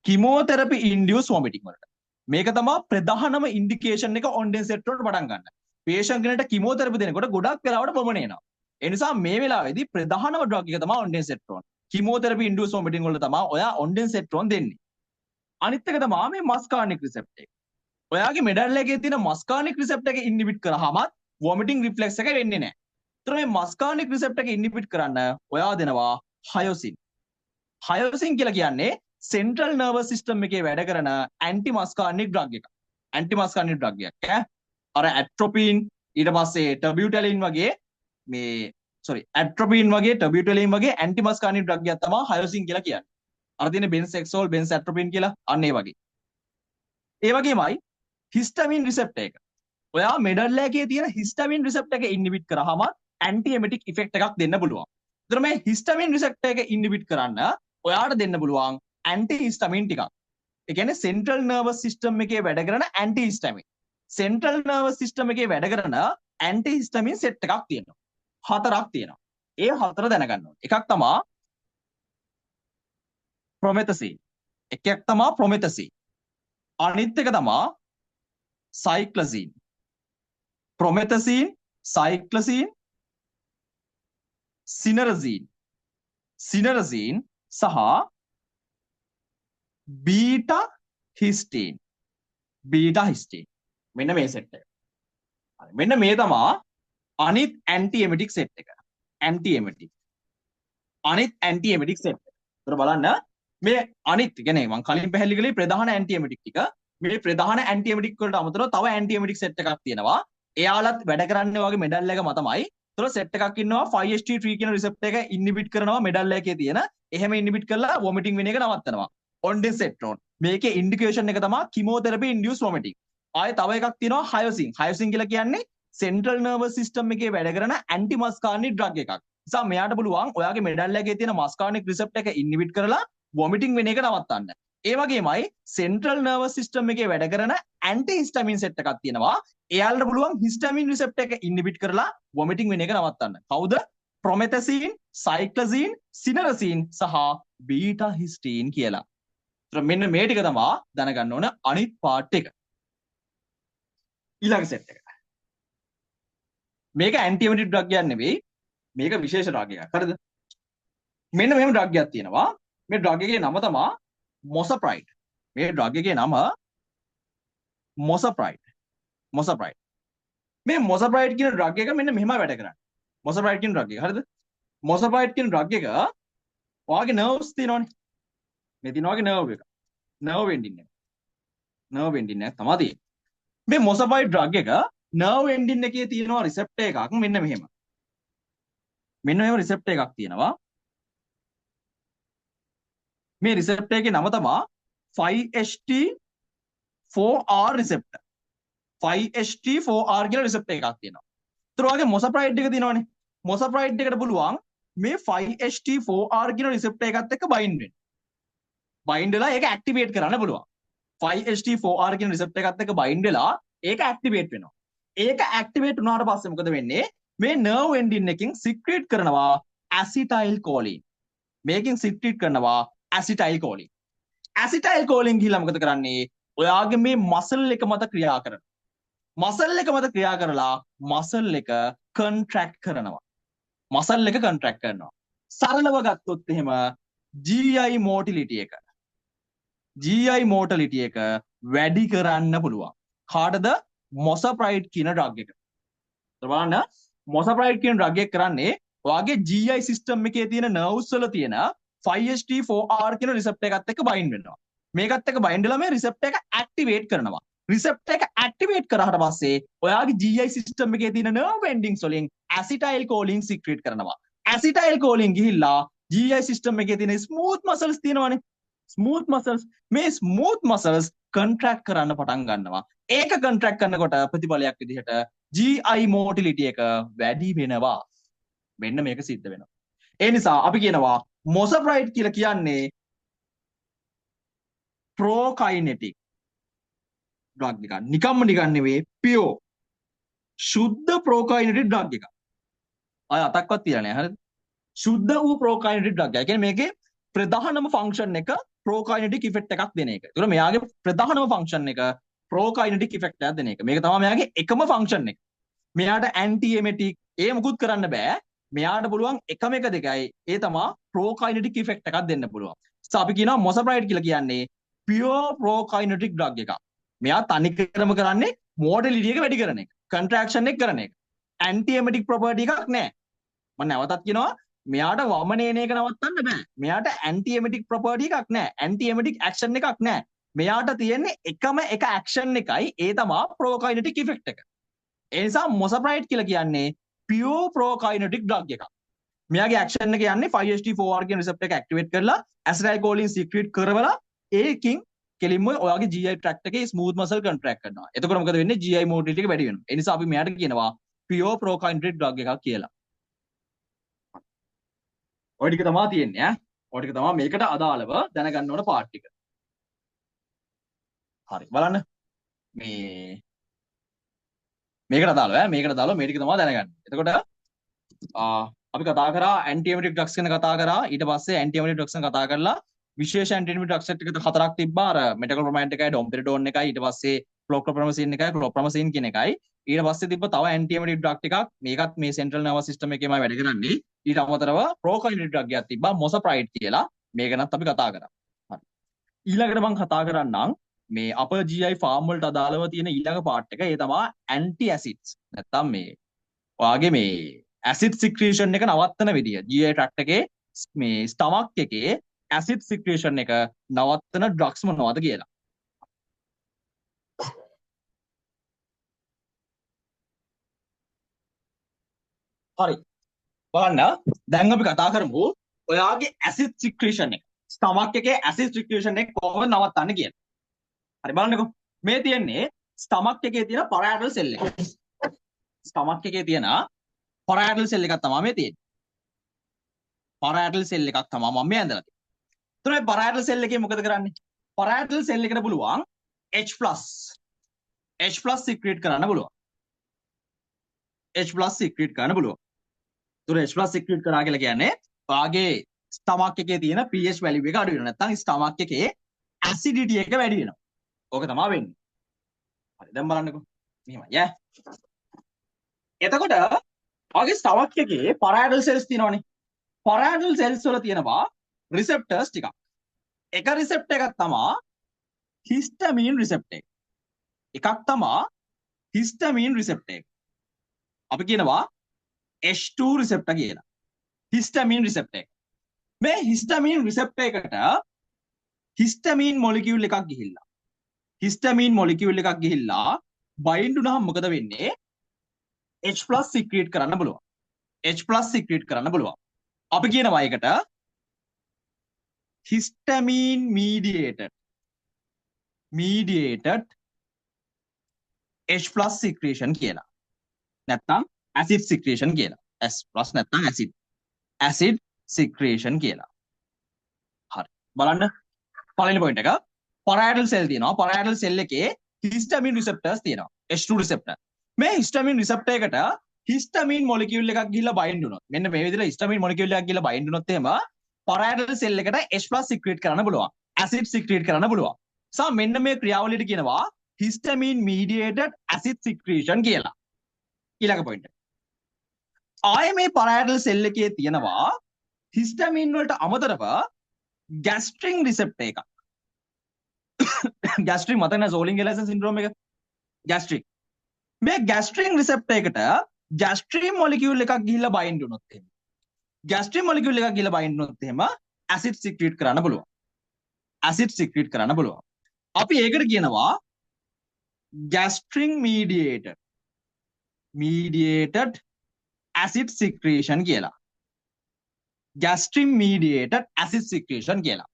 කිමෝതെරපි ඉන්ඩියුස් වොමිටිං වලට. මේක තමයි ප්‍රධානම ඉන්ඩිකේෂන් එක ඔන්ඩෙන්සෙට්‍රෝන් පටන් ගන්න. පේෂන්ට් කෙනෙක්ට කිමෝതെරපි දෙනකොට ගොඩක් වෙලාවට බොමන එනවා. ඒ නිසා මේ වෙලාවේදී ප්‍රධානම ඩ්‍රග් එක තමයි ඔන්ඩෙන්සෙට්‍රෝන්. කිමෝതെරපි ඉන්ඩියුස් වොමිටිං වල තමයි ඔයා ඔන්ඩෙන්සෙට්‍රෝන් දෙන්නේ. අනිත් එක තමයි මේ මස්කානික් රිසෙප්ටර් එක. ඔයාගේ මෙඩල් එකේ තියෙන මස්කානික් රිසෙප්ටර් එක ඉන්හිබිට් කරාමත් වොමිටිං රිෆ්ලෙක්ස් එක වෙන්නේ නැහැ. ඒතර මේ මස්කානික් රිසෙප්ටර් එක ඉන්හිබිට් කරන්න ඔයා දෙනවා හයොසින්. හයොසින් කියලා කියන්නේ සෙන්ට්‍රල් නර්වස් සිස්ටම් එකේ වැඩ කරන ඇන්ටි මස්කානික් ඩ්‍රග් එකක්. ඇන්ටි මස්කානික් ඩ්‍රග් එකක් ඈ. අර ඇට්‍රොපින් ඊට පස්සේ ටර්බියුටැලින් වගේ ඇට්‍රොපින් වගේ ටර්බියුටැලින් වගේ ඇන්ටි මස්කානික් ඩ්‍රග් එකක් තමයි හයොසින් කියලා කියන්නේ. අර තියෙන බෙන්සෙක්සෝල් බෙන්ස් ඇට්‍රොපින් කියලා අන්න ඒ වගේ. ඒ වගේමයි හිස්ටමින් රිසෙප්ටර් එක. ඔයා මෙඩල් එකේ තියෙන හිස්ටමින් රිසෙප්ටර් එක ඉන්හිබිට් කරාම ඇන්ටි එමෙටික් ඉෆෙක්ට් එකක් දෙන්න පුළුවන්. ඒතර මේ හිස්ටමින් රිසෙප්ටර් එක ඉන්හිබිට් කරන්න ඔයාට දෙන්න පුළුවන් ඇන්ටි හිස්ටමින් ටිකක්. ඒ කියන්නේ සෙන්ට්‍රල් නර්වස් සිස්ටම් එකේ වැඩ කරන ඇන්ටි හිස්ටමින්. සෙන්ට්‍රල් නර්වස් සිස්ටම් එකේ වැඩ කරන ඇන්ටි හිස්ටමින් සෙට් එකක් තියෙනවා. 4ක් තියෙනවා. ඒ 4 දැනගන්න ඕනේ. එකක් තමයි ප්‍රොමෙතසින්. එකක් තමයි ප්‍රොමෙතසින්. අනිත් එක තමයි සයික්ලසින්. ප්‍රොමෙතසින්, සයික්ලසින්, සිනරසින් සහ බීටා හිස්ටින්. මෙන්න මේ සෙට් එක. මෙන්න මේ තමයි අනිත් ඇන්ටි එමෙටික් සෙට් එක. අනිත් ඇන්ටි එමෙටික් සෙට් එක. ඒතර බලන්න මේ අනිත් කියන්නේ මම කලින් පැහැදිලි කළේ ප්‍රධාන ඇන්ටි එමෙටික් ටික. මේ ප්‍රධාන ඇන්ටි එමෙටික් වලට අමතරව තව ඇන්ටි එමෙටික් සෙට් එකක් තියෙනවා. එයාලත් වැඩ කරන්නේ වගේ මෙඩල් එක මතමයි. ඒතර සෙට් එකක් ඉන්නවා 5HT3 කියන රිසෙප්ටර් එක ඉන්හිබිට් කරනවා මෙඩල් එකේ තියෙන. එහෙම ඉන්හිබිට් කරලා වොමිටිං වෙන එක නවත්තනවා. ඔන්ඩෙන්සෙට්‍රෝන්. මේකේ ඉන්ඩිකේෂන් එක තමයි කිමෝതെරපි ඉන්ඩියුස් වොමිටිං. ආයේ තව එකක් තියෙනවා හයොසින්. හයොසින් කියලා කියන්නේ සෙන්ට්‍රල් නර්වස් සිස්ටම් එකේ වැඩ කරන ඇන්ටි මස්කානික් ඩ්‍රග් එකක්. නිසා මෙයාට පුළුවන් ඔයාගේ මෙඩල් එකේ තියෙන මස්කානික් රිසෙප්ටර් එක ඉන්හිබිට් කරලා වොමිටිං වෙන එක නවත්තන්න. ඒ වගේමයි සෙන්ට්‍රල් නර්වස් සිස්ටම් එකේ වැඩ කරන ඇන්ටි හිස්ටමින් සෙට් එකක් තියෙනවා. එයාලට පුළුවන් හිස්ටමින් රිසෙප්ටර් එක ඉන්හිබිට් කරලා වොමිටිං වෙන එක නවත්තන්න. කවුද? ප්‍රොමෙතසින්, සයික්ලසින්, සිනරසින් සහ බීටා හිස්ටින් කියලා. මෙන්න මේ ටික තමයි දැනගන්න ඕන අනිත් පාර්ට් එක. ඊළඟ සෙට් එක. මේක ඇන්ටි එමෙටික් ඩ්‍රග් එකක් නෙවෙයි. මේක විශේෂ ඩ්‍රග් එකක්. හරිද? මෙන්න මෙහෙම ඩ්‍රග් එකක් තියෙනවා. මේ ඩ්‍රග් එකේ නම තමයි මොසප්‍රයිඩ්. මේ ඩ්‍රග් එකේ නම මොසප්‍රයිඩ්. මේ මොසප්‍රයිඩ් කියන ඩ්‍රග් එක මෙන්න මෙහෙම වැඩ කරන්නේ. මොසප්‍රයිඩ් කියන ඩ්‍රග් එක. හරිද? මොසප්‍රයිඩ් කියන ඩ්‍රග් එක ඔයාගේ නර්ව්ස් තියෙනවනේ. මේ තියෙනවාගේ නර්ව් එක. නර්ව් එන්ඩින් එක. නර්ව් එන්ඩින් එක තමයි තියෙන්නේ. මේ මොසප්‍රයිඩ් ඩ්‍රග් එක නර්ව් එන්ඩින් එකේ තියෙනවා රිසෙප්ටර් එකක් මෙන්න මෙහෙම. මෙන්න මෙහෙම රිසෙප්ටර් එකක් තියෙනවා. මේ රිසෙප්ටර් එකේ නම තමයි 5HT4R රිසෙප්ටර්. 5HT4R කියලා රිසෙප්ටර් එකක් තියෙනවා. ඒතර ඔයගේ මොසප්‍රයිඩ් එක තියෙනවනේ. මොසප්‍රයිඩ් එකට පුළුවන් මේ 5HT4R කියන රිසෙප්ටර් එකත් එක්ක බයින්ඩ් වෙන්න. බයින්ඩ් වෙලා ඒක ඇක්ටිවේට් කරන්න පුළුවන්. 5HT4R කියන රිසෙප්ටර් එකත් එක්ක බයින්ඩ් වෙලා ඒක ඇක්ටිවේට් වෙනවා. ඒක ඇක්ටිවේට් වුණාට පස්සේ මොකද වෙන්නේ? මේ නර්ව් එන්ඩින් එකකින් සික්‍රීට් කරනවා ඇසිටයිල් කෝලින්. මේකෙන් සික්‍රීට් කරනවා ඇසිටයිල් කෝලින්. ඇසිටයිල් කෝලින් ගිහිල්ලා මොකද කරන්නේ? ඔයාගේ මේ මසල් එක මත ක්‍රියා කරනවා. මසල් එක මත ක්‍රියා කරලා මසල් එක කන්ට්‍රැක්ට් කරනවා. මසල් එක කන්ට්‍රැක්ට් කරනවා. සරලව ගත්තොත් එහෙම GI motility එක වැඩි කරන්න පුළුවන්. කාටද? මොසප්‍රයිඩ් කියන ඩ්‍රග් එක. බලන්න මොසප්‍රයිඩ් කියන ඩ්‍රග් එක කරන්නේ ඔයාගේ GI සිස්ටම් එකේ තියෙන නර්ව්ස් වල තියෙන 5HT4R කියන රිසෙප්ටර් එකත් එක්ක බයින්ඩ් වෙනවා. මේකත් එක්ක බයින්ඩ් වෙලා මේ රිසෙප්ටර් එක ඇක්ටිවේට් කරනවා. රිසෙප්ටර් එක ඇක්ටිවේට් කරාට පස්සේ ඔයාගේ GI සිස්ටම් එකේ තියෙන නර්ව් එන්ඩින්ග්ස් වලින් ඇසිටයිල් කෝලින් සික්‍රීට් කරනවා. ඇසිටයිල් කෝලින් ගිහිල්ලා GI සිස්ටම් එකේ තියෙන ස්මූත් මසල්ස් තියෙනවනේ. ස්මූත් මසල්ස් මේ ස්මූත් මසල්ස් කන්ට්‍රැක්ට් කරන්න පටන් ගන්නවා. ඒක කන්ට්‍රැක්ට් කරනකොට ප්‍රතිඵලයක් විදිහට GI motility එක වැඩි වෙනවා. මෙන්න මේක සිද්ධ වෙනවා. ඒ නිසා අපි කියනවා මොසප්‍රයිඩ් කියලා කියන්නේ ප්‍රෝකයිනෙටික් ඩ්‍රග් එකක්. නිකන් නෙවෙයි පියෝ සුද්ධ ප්‍රෝකයිනෙටික් ඩ්‍රග් එකක්. අය අතක්වත් තියලා නැහැ. හරිද? සුද්ධ වූ ප්‍රෝකයිනෙටික් ඩ්‍රග් එක. ඒ කියන්නේ මේකේ ප්‍රධානම ෆන්ක්ෂන් එක ප්‍රෝකයිනෙටික් ඉෆෙක්ට් එකක් දෙන එක. ඒතකොට මෙයාගේ ප්‍රධානම ෆන්ක්ෂන් එක ප්‍රෝකයිනෙටික් ඉෆෙක්ට් එකක් දෙන එක. මේක තමයි මෙයාගේ එකම ෆන්ක්ෂන් එක. මෙයාට ඇන්ටි එමෙටික් ඒ මුකුත් කරන්න බෑ. මෙයාට පුළුවන් එකම එක දෙකයි. ඒ තමයි ප්‍රෝකයිනෙටික් ඉෆෙක්ට් එකක් දෙන්න පුළුවන්. So අපි කියනවා මොසප්‍රයිඩ් කියලා කියන්නේ pure prokinetic drug එකක්. මෙයා තනිකරම කරන්නේ motility එක වැඩි කරන එක. contraction එක කරන එක. anti emetic property එකක් නැහැ. මම නැවතත් කියනවා මෙයාට වමනේන එක නවත්තන්න බෑ. මෙයාට anti emetic property එකක් නැහැ. anti emetic action එකක් නැහැ. මෙයාට තියෙන්නේ එකම එක action එකයි. ඒ තමයි prokinetic effect එක. ඒ නිසා මොසප්‍රයිඩ් කියලා කියන්නේ pure prokinetic drug එකක්. මෙයාගේ action එක යන්නේ 5HT4R කියන receptor එක activate කරලා acetylcholine secrete කරවලා ඒකින් කෙලින්ම ඔයාගේ GI tract එකේ smooth muscle contract කරනවා. එතකොට මොකද වෙන්නේ? GI motility එක වැඩි වෙනවා. ඒ නිසා අපි මෙයාට කියනවා pure prokinetic drug එකක් කියලා. ඔය ටික තමයි තියෙන්නේ ඈ. ඔය ටික තමයි මේකට අදාළව දැනගන්න ඕන පාර්ට් ටික. හරි බලන්න. මේකට අදාළව මේකට අදාළව මේ ටික තමයි දැනගන්න. එතකොට අපි කතා කරා ඇන්ටි එමෙටික් ඩ්‍රග්ස් ගැන කතා කරා. ඊට පස්සේ ඇන්ටි එමෙටික් ඩ්‍රග්ස් ගැන කතා කරලා විශේෂ ඇන්ටි එමෙටික් ඩ්‍රග්ස් ටික හතරක් තිබ්බා. අර මෙටකොල්ප්‍රොමයිඩ් එකයි, ඩොම්පිරිඩෝන් එකයි, ඊට පස්සේ ක්ලොප්‍රොප්‍රමසින් එකයි, ක්ලොප්‍රමසින් කියන එකයි. ඊට පස්සේ තිබ්බ තව ඇන්ටි එමෙටික් ඩ්‍රග් ටිකක්. මේකත් මේ සෙන්ට්‍රල් නර්වස් සිස්ටම් එකේමයි වැඩ කරන්නේ. ඊට අමතරව ප්‍රෝකයිනෙටික් ඩ්‍රග් එකක් තිබ්බා මොසප්‍රයිඩ් කියලා. මේක නත් අපි කතා කරා. හරි. ඊළඟට මම කතා කරන්නම් මේ අපර් GI ෆාම් වලට අදාළව තියෙන ඊළඟ පාර්ට් එක. ඒ තමයි ඇන්ටි ඇසිඩ්ස්. නැත්තම් මේ ඔයාගේ මේ ඇසිඩ් සික්‍රීෂන් එක නවත්තන විදිය. GI tract එකේ මේ ස්ටමක් එකේ ඇසිඩ් සික්‍රීෂන් එක නවත්තන ඩ්‍රග්ස් මොනවද කියලා. හරි. බලන්න දැන් අපි කතා කරමු ඔයාගේ ඇසිඩ් සික්‍රීෂන් එක. ස්ටමක් එකේ ඇසිඩ් සික්‍රීෂන් එක කොහොමද නවත්තන්නේ කියලා. හරි බලන්නකෝ. මේ තියෙන්නේ ස්ටමක් එකේ තියෙන පරායටල් සෙල් එක. ස්ටමක් එකේ තියෙන පරායටල් සෙල් එකක් තමයි මේ තියෙන්නේ. පරායටල් සෙල් එකක් තමයි මම මේ ඇඳලා තියෙන්නේ. එතකොට මේ පරායටල් සෙල් එකේ මොකද කරන්නේ? පරායටල් සෙල් එකට පුළුවන් H+ සික්‍රීට් කරන්න පුළුවන්. H+ සික්‍රීට් කරන්න පුළුවන්. එතකොට H+ සික්‍රීට් කරා කියලා කියන්නේ ඔයාගේ ස්ටමක් එකේ තියෙන pH value එක අඩු වෙනවා. නැත්නම් ස්ටමක් එකේ acidity එක වැඩි වෙනවා. ඕක තමයි වෙන්නේ. හරි දැන් බලන්නකෝ. මෙහෙමයි ඈ. එතකොට ඔයාගේ ස්ටමක් එකේ parietal cells තියෙනවනේ. parietal cells වල තියෙනවා receptors ටිකක්. එක receptor එකක් තමයි histamine receptor එක. එකක් තමයි histamine receptor එක. අපි කියනවා H2 receptor කියලා. histamine receptor එක. මේ histamine receptor එකට histamine molecule එකක් ගිහිල්ලා histamine molecule එකක් ගිහිල්ලා bind වුණාම මොකද වෙන්නේ? H+ secrete කරන්න බලුවා. H+ secrete කරන්න බලුවා. අපි කියනවා ඒකට histamine mediated H+ secretion කියලා. නැත්නම් acid secretion කියලා. S+ නැත්නම් acid secretion කියලා. හරි. බලන්න පළවෙනි පොයින්ට් එක parietal cell තියෙනවා. parietal cell එකේ histamine receptors තියෙනවා. H2 receptor. මේ histamine receptor එකට histamine molecule එකක් ගිහිල්ලා bind වුණොත් මෙන්න මේ විදිහට histamine molecule එකක් ගිහිල්ලා bind වුණොත් එහෙම parietal cell එකට H+ secrete කරන්න පුළුවන්. acid secrete කරන්න පුළුවන්. සා මෙන්න මේ ක්‍රියාවලියට කියනවා histamine mediated acid secretion කියලා. ඊළඟ පොයින්ට් එක. ආයේ මේ parietal cell එකේ තියෙනවා histamine වලට අමතරව gastrin receptor එකක්. gastrin මතක නැහැ Zolling-Ellison syndrome එක. gastrin. මේ gastrin receptor එකට gastrin molecule එකක් ගිහිල්ලා bind වුණොත් එහෙම. gastrin molecule එකක් ගිහිල්ලා bind වුණොත් එහෙම ඇසිඩ් සික්‍රීට් කරන්න පුළුවන්. ඇසිඩ් සික්‍රීට් කරන්න පුළුවන්. අපි ඒකට කියනවා gastric mediated acid secretion කියලා. gastric mediated acid secretion කියලා.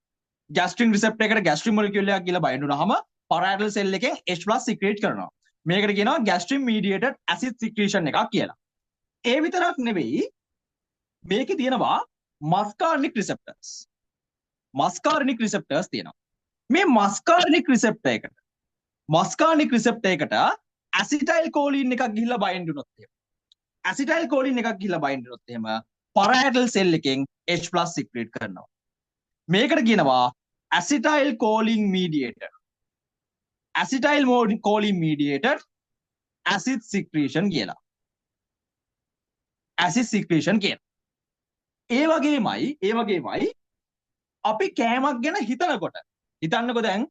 gastric receptor එකට gastric molecule එකක් කියලා බයින්ඩ් වුණාම parietal cell එකෙන් H+ secrete කරනවා. මේකට කියනවා gastric mediated acid secretion එකක් කියලා. ඒ විතරක් නෙවෙයි මේකේ තියෙනවා muscarinic receptors. muscarinic receptors තියෙනවා. මේ muscarinic receptor එකට acetylcholine එකක් ගිහිල්ලා බයින්ඩ් වුණොත් එහෙම acetylcholine එකක් ගිහිල්ලා බයින්ඩ් වුණොත් එහෙම parietal cell එකෙන් H+ secrete කරනවා. මේකට කියනවා acetylcholine mediated acid secretion කියලා. acid secretion කියලා. ඒ වගේමයි අපි කෑමක් ගැන හිතනකොට හිතන්නකෝ දැන්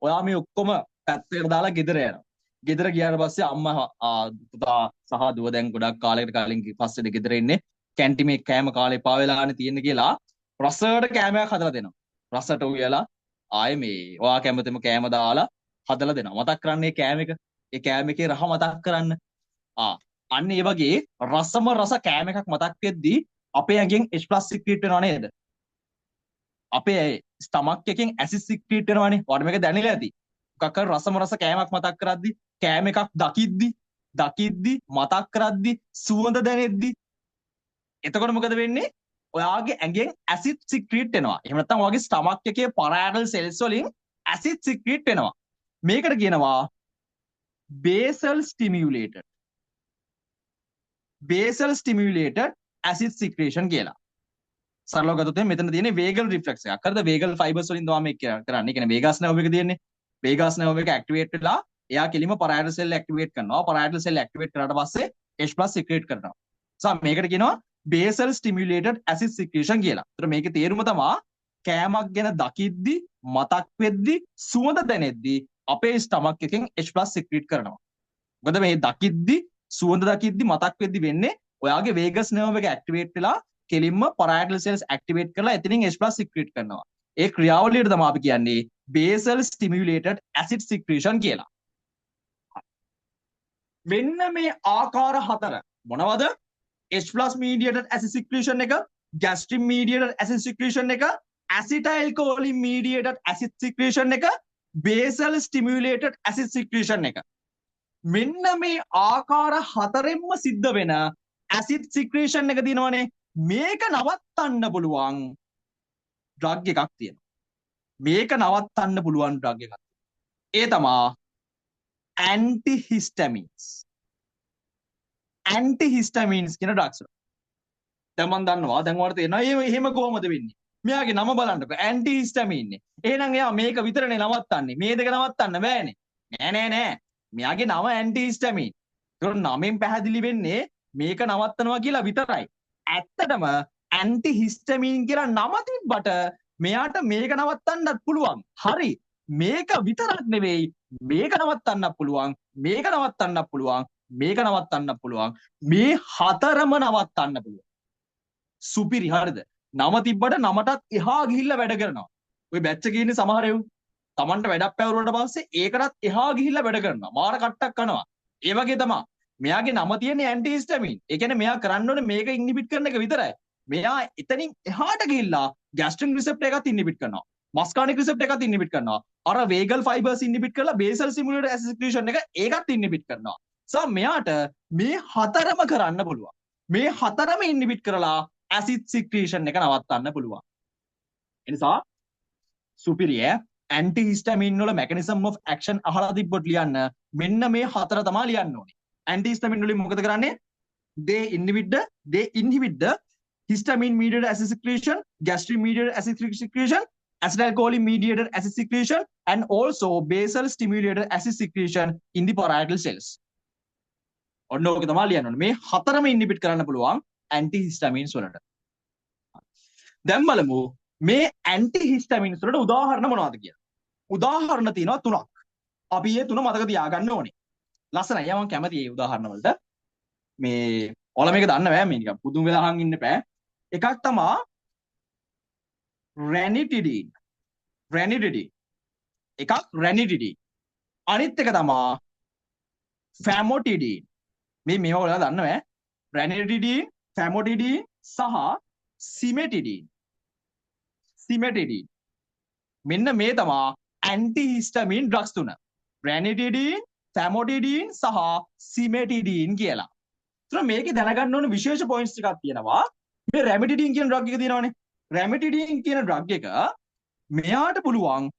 ඔයා මේ ඔක්කොම පැත්තකට දාලා ගෙදර යනවා. ගෙදර ගියාට පස්සේ අම්මා පුතා සහ දුව දැන් ගොඩක් කාලයකට කලින් පස්සේ ගෙදර ඉන්නේ කැන්ටිමේ කෑම කාලේ පා වෙලානේ තියෙන්නේ කියලා රසයට කෑමක් හදලා දෙනවා. රසට උයලා ආයේ මේ ඔයා කැමතිම කෑම දාලා හදලා දෙනවා. මතක් කරන්නේ කෑම එක. ඒ කෑම එකේ රහ මතක් කරන්න. අන්න ඒ වගේ රස කෑම එකක් මතක් වෙද්දී අපේ ඇඟෙන් H+ සික්‍රීට් වෙනව නේද? අපේ ස්ටමක් එකෙන් ඇසිඩ් සික්‍රීට් වෙනවනේ. ඔයාලට මේක දැනෙලා ඇති. මොකක් කර රස කෑමක් මතක් කරද්දී කෑම එකක් දකිද්දි මතක් කරද්දී සුවඳ දැනෙද්දී එතකොට මොකද වෙන්නේ? ඔයාගේ ඇඟෙන් ඇසිඩ් සික්‍රීට් වෙනවා. එහෙම නැත්නම් ඔයාගේ ස්ටමක් එකේ parietal cells වලින් ඇසිඩ් සික්‍රීට් වෙනවා. මේකට කියනවා basal stimulated acid secretion කියලා. සරලව ගත්තොත් මෙතන තියෙන්නේ vagal reflex එකක්. හරිද? vagal fibers වලින් තමයි මේක කරන්නේ. ඒ කියන්නේ vagus nerve එක තියෙන්නේ. vagus nerve එක activate වෙලා එයා කෙලිම parietal cell activate කරනවා. parietal cell activate කරාට පස්සේ H+ secrete කරනවා. මේකට කියනවා basal stimulated acid secretion කියලා. ඒතර මේකේ තේරුම තමයි කෑමක් ගැන දකිද්දි මතක් වෙද්දි සුවඳ දැනෙද්දි අපේ ස්ටමක් එකෙන් H+ secrete කරනවා. මොකද මේ දකිද්දි සුවඳ දකිද්දි මතක් වෙද්දි වෙන්නේ ඔයාගේ vagus nerve එක activate වෙලා කෙලින්ම parietal cells activate කරලා එතනින් H+ secrete කරනවා. ඒ ක්‍රියාවලියට තමයි අපි කියන්නේ basal stimulated acid secretion කියලා. මෙන්න මේ ආකාර හතර මොනවද? H+ mediated acid secretion එක, gastric mediated acid secretion එක, acetylcholine mediated acid secretion එක, basal stimulated acid secretion එක. මෙන්න මේ ආකාර හතරෙන්ම සිද්ධ වෙන acid secretion එක දිනවනේ. මේක නවත්තන්න පුළුවන් ඩ්‍රග් එකක් තියෙනවා. මේක නවත්තන්න පුළුවන් ඩ්‍රග් එකක්. ඒ තමයි antihistamines. antihistamines කියන ඩ්‍රග්ස්. දැන් මම දන්නවා දැන් ඔයාලට තේරෙනවා එහෙම කොහොමද වෙන්නේ? මෙයාගේ නම බලන්නකෝ antihistamine නේ. එහෙනම් එයා මේක විතරනේ නවත්තන්නේ. මේ දෙක නවත්තන්න බෑනේ. නෑ. මෙයාගේ නම antihistamine. ඒක නමෙන් පැහැදිලි වෙන්නේ මේක නවත්තනවා කියලා විතරයි. ඇත්තටම antihistamine කියලා නම තිබ්බට මෙයාට මේක නවත්තන්නත් පුළුවන්. හරි. මේක විතරක් නෙවෙයි මේක නවත්තන්නත් පුළුවන්. මේක නවත්තන්නත් පුළුවන්. මේක නවත්තන්නත් පුළුවන්. මේ හතරම නවත්තන්න පුළුවන්. සුපිරි හරිද? නම තිබ්බට නමටත් එහා ගිහිල්ලා වැඩ කරනවා. ඔය බැච් එකේ ඉන්නේ සමහර ඒවා. Tamanට වැඩක් පැවරුණාට පස්සේ ඒකටත් එහා ගිහිල්ලා වැඩ කරනවා. මාර කට්ටක් කරනවා. ඒ වගේ තමයි. මෙයාගේ නම තියෙන්නේ ඇන්ටිහිස්ටමින්. ඒ කියන්නේ මෙයා කරන්න ඕනේ මේක ඉන්හිබිට් කරන එක විතරයි. මෙයා එතනින් එහාට ගිහිල්ලා ගෑස්ට්‍රික් රිසෙප්ටර් එකත් ඉන්හිබිට් කරනවා. මස්කානික් රිසෙප්ටර් එකත් ඉන්හිබිට් කරනවා. අර වේගල් ෆයිබර්ස් ඉන්හිබිට් කරලා බේසල් ස්ටිමුලේටර් ඇසිඩ් එක ඒකත් ඉන්හිබිට් කරනවා. මෙයාට මේ හතරම කරන්න පුළුවන්. මේ හතරම ඉන්හිබිට් කරලා ඇසිඩ් සික්‍රීෂන් එක නවත්තන්න පුළුවන්. ඒ නිසා සුපිරිය ඇන්ටිහිස්ටමින් වල මෙකනිසම් ඔෆ් ඇක්ෂන් අහලා තිබ්බොත් ලියන්න මෙන්න මේ හතර තමයි ලියන්න ඕනේ. antihistamine වලින් මොකද කරන්නේ? they inhibit the histamine mediated acid secretion, gastric mediated acid secretion, acetylcholine mediated acid secretion, and also basal stimulated acid secretion in the parietal cells. ඔන්න ඕක තමයි ලියන්න ඕනේ. මේ හතරම ඉන්හිබිට් කරන්න පුළුවන් antihistamines වලට. දැන් බලමු මේ antihistamines වලට උදාහරණ මොනවද කියලා. උදාහරණ තියෙනවා තුනක්. අපි මේ තුන මතක තියාගන්න ඕනේ. ලස්සනයි. මම කැමතියි මේ උදාහරණ වලට. මේ ඔයාලා මේක දන්න බෑ මේ නිකන් පුදුම වෙලා අහන් ඉන්න බෑ. එකක් තමයි රැනිටිඩීන් රැනිටිඩීන් එකක් රැනිටිඩීන් අනිත් එක තමයි ෆැමොටිඩීන් මේවා ඔයාලා දන්නවා ඈ රැනිටිඩීන් ෆැමොටිඩීන් සහ සිමෙටිඩීන් මෙන්න මේ තමයි ඇන්ටිහිස්ටමින් ඩ්‍රග්ස් තුන රැනිටිඩීන් ෆැමොටිඩීන් සහ සිමෙටිඩීන් කියලා. ඒතර මේකේ දැනගන්න ඕන විශේෂ පොයින්ට්ස් ටිකක් තියෙනවා. මේ රැමිටිඩීන් කියන ඩ්‍රග් එක තියෙනවානේ. රැමිටිඩීන් කියන ඩ්‍රග් එක මෙයාට පුළුවන්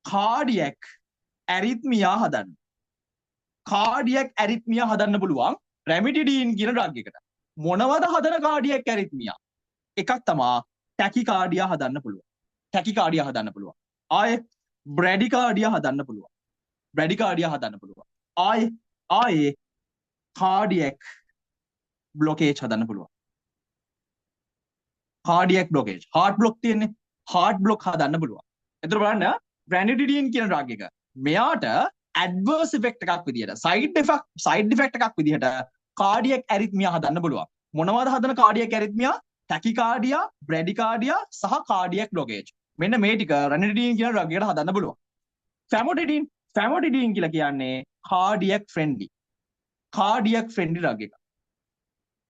කාඩියක් ඇරිත්මියා හදන්න. කාඩියක් ඇරිත්මියා හදන්න පුළුවන් රැමිටිඩීන් කියන ඩ්‍රග් එකට. මොනවද හදන කාඩියක් ඇරිත්මියා? එකක් තමයි ටැකිකාඩියා හදන්න පුළුවන්. ටැකිකාඩියා හදන්න පුළුවන්. ආයේ බ්‍රැඩිකාඩියා හදන්න පුළුවන්. බ්‍රැඩිකාඩියා හදන්න පුළුවන්. ආයේ කාඩියක් බ්ලොකේජ් හදන්න පුළුවන්. කාඩියක් බ්ලොකේජ්. හાર્ට් බ්ලොක් තියෙන්නේ. හાર્ට් බ්ලොක් හදන්න පුළුවන්. එතකොට බලන්න රැනිටිඩීන් කියන ඩ්‍රග් එක මෙයාට ඇඩ්වර්ස් ඉෆෙක්ට් එකක් විදියට සයිඩ් ඉෆෙක්ට් එකක් විදියට කාඩියක් ඇරිත්මියා හදන්න පුළුවන්. මොනවද හදන කාඩියක් ඇරිත්මියා? ටැකිකාඩියා, බ්‍රැඩිකාඩියා සහ කාඩියක් බ්ලොකේජ්. මෙන්න මේ ටික රැනිටිඩීන් කියන ඩ්‍රග් එකට හදන්න පුළුවන්. ෆැමොටිඩීන් කියලා කියන්නේ cardiac friendly. Cardiac friendly drug එක.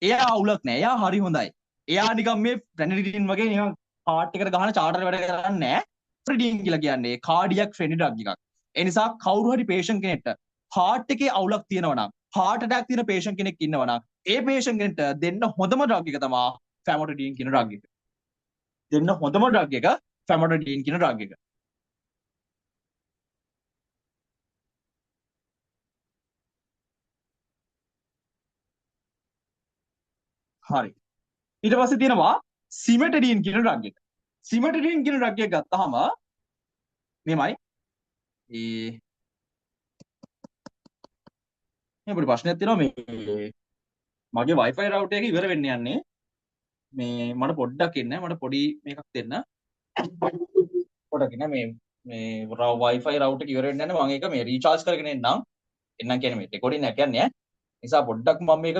එයා අවුලක් නෑ. එයා හරි හොඳයි. එයා නිකන් මේ රැනිටිඩීන් වගේ නිකන් හાર્ට් එකට ගහන චාටර් වැඩ කරන්නේ නෑ. ෆ්‍රෙඩීන් කියලා කියන්නේ කාඩියක් ෆ්‍රෙන්ඩ්ලි ඩ්‍රග් එකක්. ඒ නිසා කවුරු හරි පේෂන්ට් කෙනෙක්ට හાર્ට් එකේ අවුලක් තියෙනවා නම්, හાર્ට් ඇටැක් තියෙන පේෂන්ට් කෙනෙක් ඉන්නවා නම්, ඒ පේෂන්ට් කෙනෙක්ට දෙන්න හොඳම ඩ්‍රග් එක තමයි ෆැමොටිඩීන් කියන ඩ්‍රග් එක. දෙන්න හොඳම ඩ්‍රග් එක ෆැමොටිඩීන් කියන ඩ්‍රග් එක. හරි. ඊට පස්සේ තියෙනවා සිමෙටිඩීන් කියන ඩ්‍රග් එක. සිමෙටිඩීන් කියන ඩ්‍රග් එක ගත්තාම මෙමය මේ පොඩි ප්‍රශ්නයක් තියෙනවා මේ මගේ Wi-Fi router එක ඉවර වෙන්න යන්නේ. මේ මට පොඩ්ඩක් ඉන්න මට පොඩි මේකක් දෙන්න. පොඩ්ඩක් ඉන්න මේ Wi-Fi router එක ඉවර වෙන්න යන්නේ මම ඒක මේ රීචාර්ජ් කරගෙන එන්නම්. එන්නම් කියන්නේ මේ රෙකෝඩින් එක යන්නේ ඈ. නිසා පොඩ්ඩක් මම මේක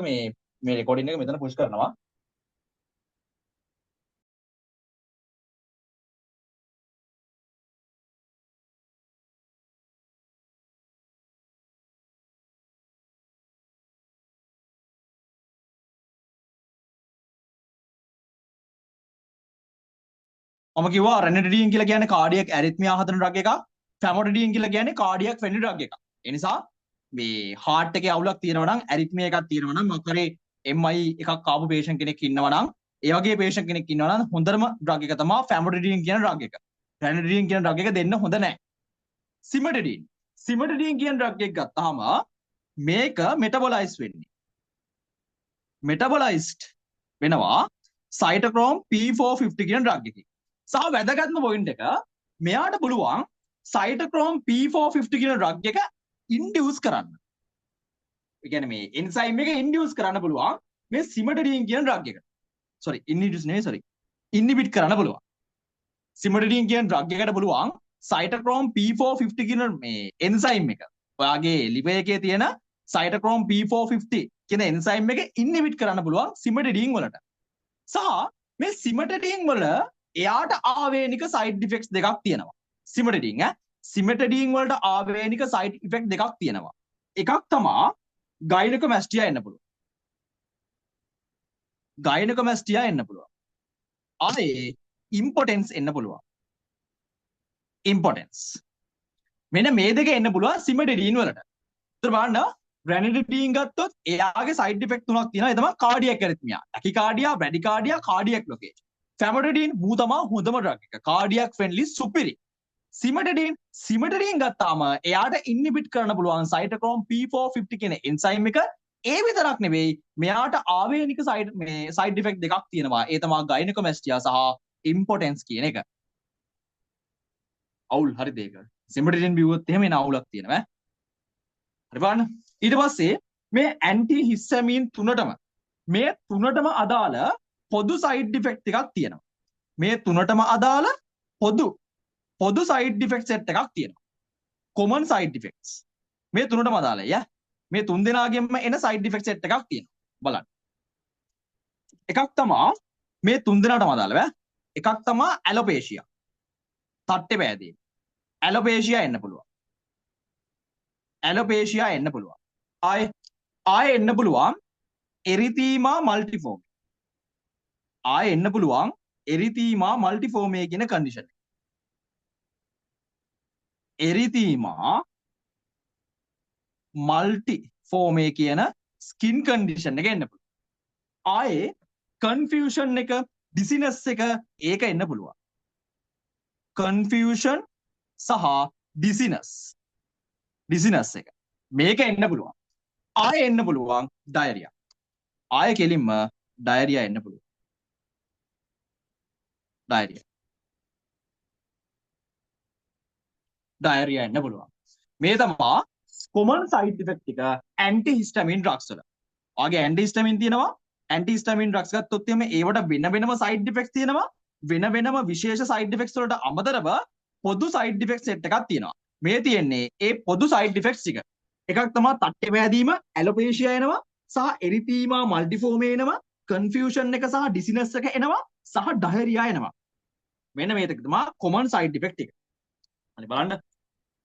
මේ රෙකෝඩින් එක මෙතන පුෂ් කරනවා. මම කිව්වා රැනිටිඩීන් කියලා කියන්නේ කාඩියක් ඇරිත්මියා හදන ඩ්‍රග් එකක්. ෆැමොටිඩීන් කියලා කියන්නේ කාඩියක් ෆ්‍රෙන්ඩ්ලි ඩ්‍රග් එකක්. ඒ නිසා මේ හાર્ට් එකේ අවුලක් තියෙනවා නම් ඇරිත්මියා එකක් තියෙනවා නම් මොකද MI එකක් ආපු පේෂන්ට් කෙනෙක් ඉන්නවා නම් ඒ වගේ පේෂන්ට් කෙනෙක් ඉන්නවා නම් හොඳම ඩ්‍රග් එක තමයි ෆැමොටිඩීන් කියන ඩ්‍රග් එක. රැනිටිඩීන් කියන ඩ්‍රග් එක දෙන්න හොඳ නැහැ. සිමෙටිඩීන් කියන ඩ්‍රග් එක ගත්තාම මේක මෙටබොලයිස් වෙන්නේ. මෙටබොලයිස්ඩ් වෙනවා සයිටෝක්‍රෝම් P450 කියන ඩ්‍රග් එකකින්. සහ වැදගත්ම පොයින්ට් එක මෙයාට පුළුවන් සයිටෝක්‍රෝම් P450 කියන ඩ්‍රග් එක ඉන්ඩියුස් කරන්න. ඒ කියන්නේ මේ එන්සයිම් එක ඉන්ඩියුස් කරන්න පුළුවන් මේ සිමෙටිඩීන් කියන ඩ්‍රග් එකට. ඉන්හිබිට් කරන්න පුළුවන්. සිමෙටිඩීන් කියන ඩ්‍රග් එකට පුළුවන් සයිටෝක්‍රෝම් P450 කියන මේ එන්සයිම් එක. ඔයාගේ ලිවර් එකේ තියෙන සයිටෝක්‍රෝම් P450 කියන එන්සයිම් එක ඉන්හිබිට් කරන්න පුළුවන් සිමෙටිඩීන් වලට. සහ මේ සිමෙටිඩීන් වල එයාට ආවේනික සයිඩ් ඉෆෙක්ට්ස් දෙකක් තියෙනවා. සිමෙටිඩීන් වලට ආවේනික සයිඩ් ඉෆෙක්ට් දෙකක් තියෙනවා. එකක් තමයි ගයිනකොමැස්ටියා එන්න පුළුවන්. ගයිනකොමැස්ටියා එන්න පුළුවන්. ආයේ ඉම්පොටෙන්ස් එන්න පුළුවන්. ඉම්පොටෙන්ස්. මෙන්න මේ දෙක එන්න පුළුවන් සිමෙටිඩීන් වලට. ඒතර බලන්න රැනිටිඩීන් ගත්තොත් එයාගේ සයිඩ් ඉෆෙක්ට් තුනක් තියෙනවා. ඒ තමයි කාඩියක් ඇරිත්මියා, ටැකිකාඩියා, බ්‍රැඩිකාඩියා, කාඩියක් බ්ලොකේජ්. ෆැමොටිඩීන් මූ තමයි හොඳම ඩ්‍රග් එක. කාඩියක් ෆ්‍රෙන්ඩ්ලි සුපිරි. සිමෙටිඩීන් ගත්තාම එයාට ඉන්හිබිට් කරන්න පුළුවන් සයිටෝක්‍රෝම් P450 කියන එන්සයිම් එක. ඒ විතරක් නෙවෙයි මෙයාට ආවේනික සයිඩ් ඉෆෙක්ට් දෙකක් තියෙනවා. ඒ තමයි ගයිනකොමැස්ටියා සහ ඉම්පොටෙන්ස් කියන එක. අවුල් හරිද ඒක? සිමෙටිඩීන් බිව්වොත් එහෙම එන අවුලක් තියෙනවා. හරි බලන්න. ඊට පස්සේ මේ ඇන්ටි හිස්ටමින් තුනටම අදාළ පොදු සයිඩ් ඉෆෙක්ට් එකක් තියෙනවා. මේ තුනටම අදාළ පොදු සයිඩ් ඉෆෙක්ට් සෙට් එකක් තියෙනවා. Common side effects. මේ තුනටම අදාළයි ඈ. මේ තුන් දෙනාගෙම එන සයිඩ් ඉෆෙක්ට් සෙට් එකක් තියෙනවා. බලන්න. එකක් තමයි මේ තුන් දෙනාටම අදාළව එකක් තමයි ඇලොපේෂියා. තට්ටේ පෑදීම. ඇලොපේෂියා එන්න පුළුවන්. ඇලොපේෂියා එන්න පුළුවන්. ආයෙ එන්න පුළුවන් එරිතීමා මල්ටිෆෝම්. ආයෙ එන්න පුළුවන් එරිතීමා මල්ටිෆෝමේ කියන කන්ඩිෂන් එක. එරිතීමා මල්ටිෆෝමේ කියන ස්කින් කන්ඩිෂන් එක එන්න පුළුවන්. ආයේ කන්ෆියුෂන් එක ඩිසිනස් එක ඒක එන්න පුළුවන්. කන්ෆියුෂන් සහ ඩිසිනස් එක මේක එන්න පුළුවන්. ආයෙ එන්න පුළුවන් ඩයරියා. ආයෙ කෙලින්ම ඩයරියා එන්න පුළුවන්. ඩයරියා එන්න පුළුවන්. මේ තමයි කොමන් සයිඩ් ඉෆෙක්ට් එක ඇන්ටි හිස්ටමින් ඩ්‍රග්ස් වල. ආගේ ඇන්ටි හිස්ටමින් තියෙනවා. ඇන්ටි හිස්ටමින් ඩ්‍රග්ස් ගත්තොත් එimhe ඒවට වෙන වෙනම සයිඩ් ඉෆෙක්ට්ස් තියෙනවා. වෙන වෙනම විශේෂ සයිඩ් ඉෆෙක්ට්ස් වලට අමතරව පොදු සයිඩ් ඉෆෙක්ට් සෙට් එකක් තියෙනවා. මේ තියෙන්නේ ඒ පොදු සයිඩ් ඉෆෙක්ට්ස් ටික. එකක් තමයි තට්ටේ පෑදීම, ඇලොපේෂියා එනවා, සහ එරිතීමා මල්ටිෆෝමේ එනවා, කන්ෆියුෂන් එක සහ ඩිසිනස් එක එනවා, සහ ඩයරියා එනවා. මෙන්න මේ ටික තමයි කොමන් සයිඩ් ඉෆෙක්ට් ටික. හරි බලන්න.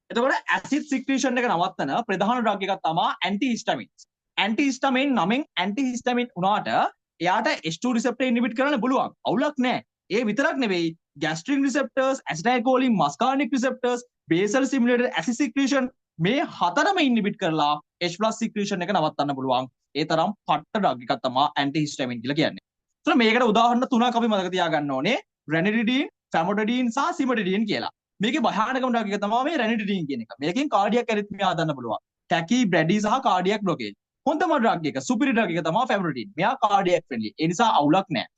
එතකොට ඇසිඩ් සික්‍රීෂන් එක නවත්තන ප්‍රධාන ඩ්‍රග් එකක් තමයි ඇන්ටි හිස්ටමින්ස්. ඇන්ටි හිස්ටමින් නමින් ඇන්ටි හිස්ටමින් උනාට එයාට H2 රිසෙප්ටර් ඉන්හිබිට් කරන්න පුළුවන්. අවුලක් නැහැ. ඒ විතරක් නෙවෙයි ගෑස්ට්‍රින් රිසෙප්ටර්ස්, ඇසිටයිල්කෝලින් මස්කාර්නික් රිසෙප්ටර්ස්, බේසල් ස්ටිමුලේටර් ඇසිඩ් සික්‍රීෂන් මේ හතරම ඉන්හිබිට් කරලා H+ සික්‍රීෂන් එක නවත්තන්න පුළුවන්. ඒ තරම් පට්ට ඩ්‍රග් එකක් තමයි ඇන්ටි හිස්ටමින් කියලා කියන්නේ. ඒතර මේකට උදාහරණ තුනක් අපි මතක තියාගන්න ඕනේ. රැනිඩිඩින්, ෆැමොඩිඩින් සහ සිමඩිඩින් කියලා. මේකේ භයානකම ඩ්‍රග් එක තමයි මේ රැනිඩිඩින් කියන එක. මේකෙන් කාඩියක් ඇරිත්මියා හදන්න පුළුවන්. ටැකි බ්‍රැඩි සහ කාඩියක් බ්ලොකේජ්. හොඳම ඩ්‍රග් එක, සුපිරි ඩ්‍රග් එක තමයි ෆැමොඩිඩින්. මෙයා කාඩියක් ෆ්‍රෙන්ඩ්ලි. ඒ නිසා අවුලක් නැහැ.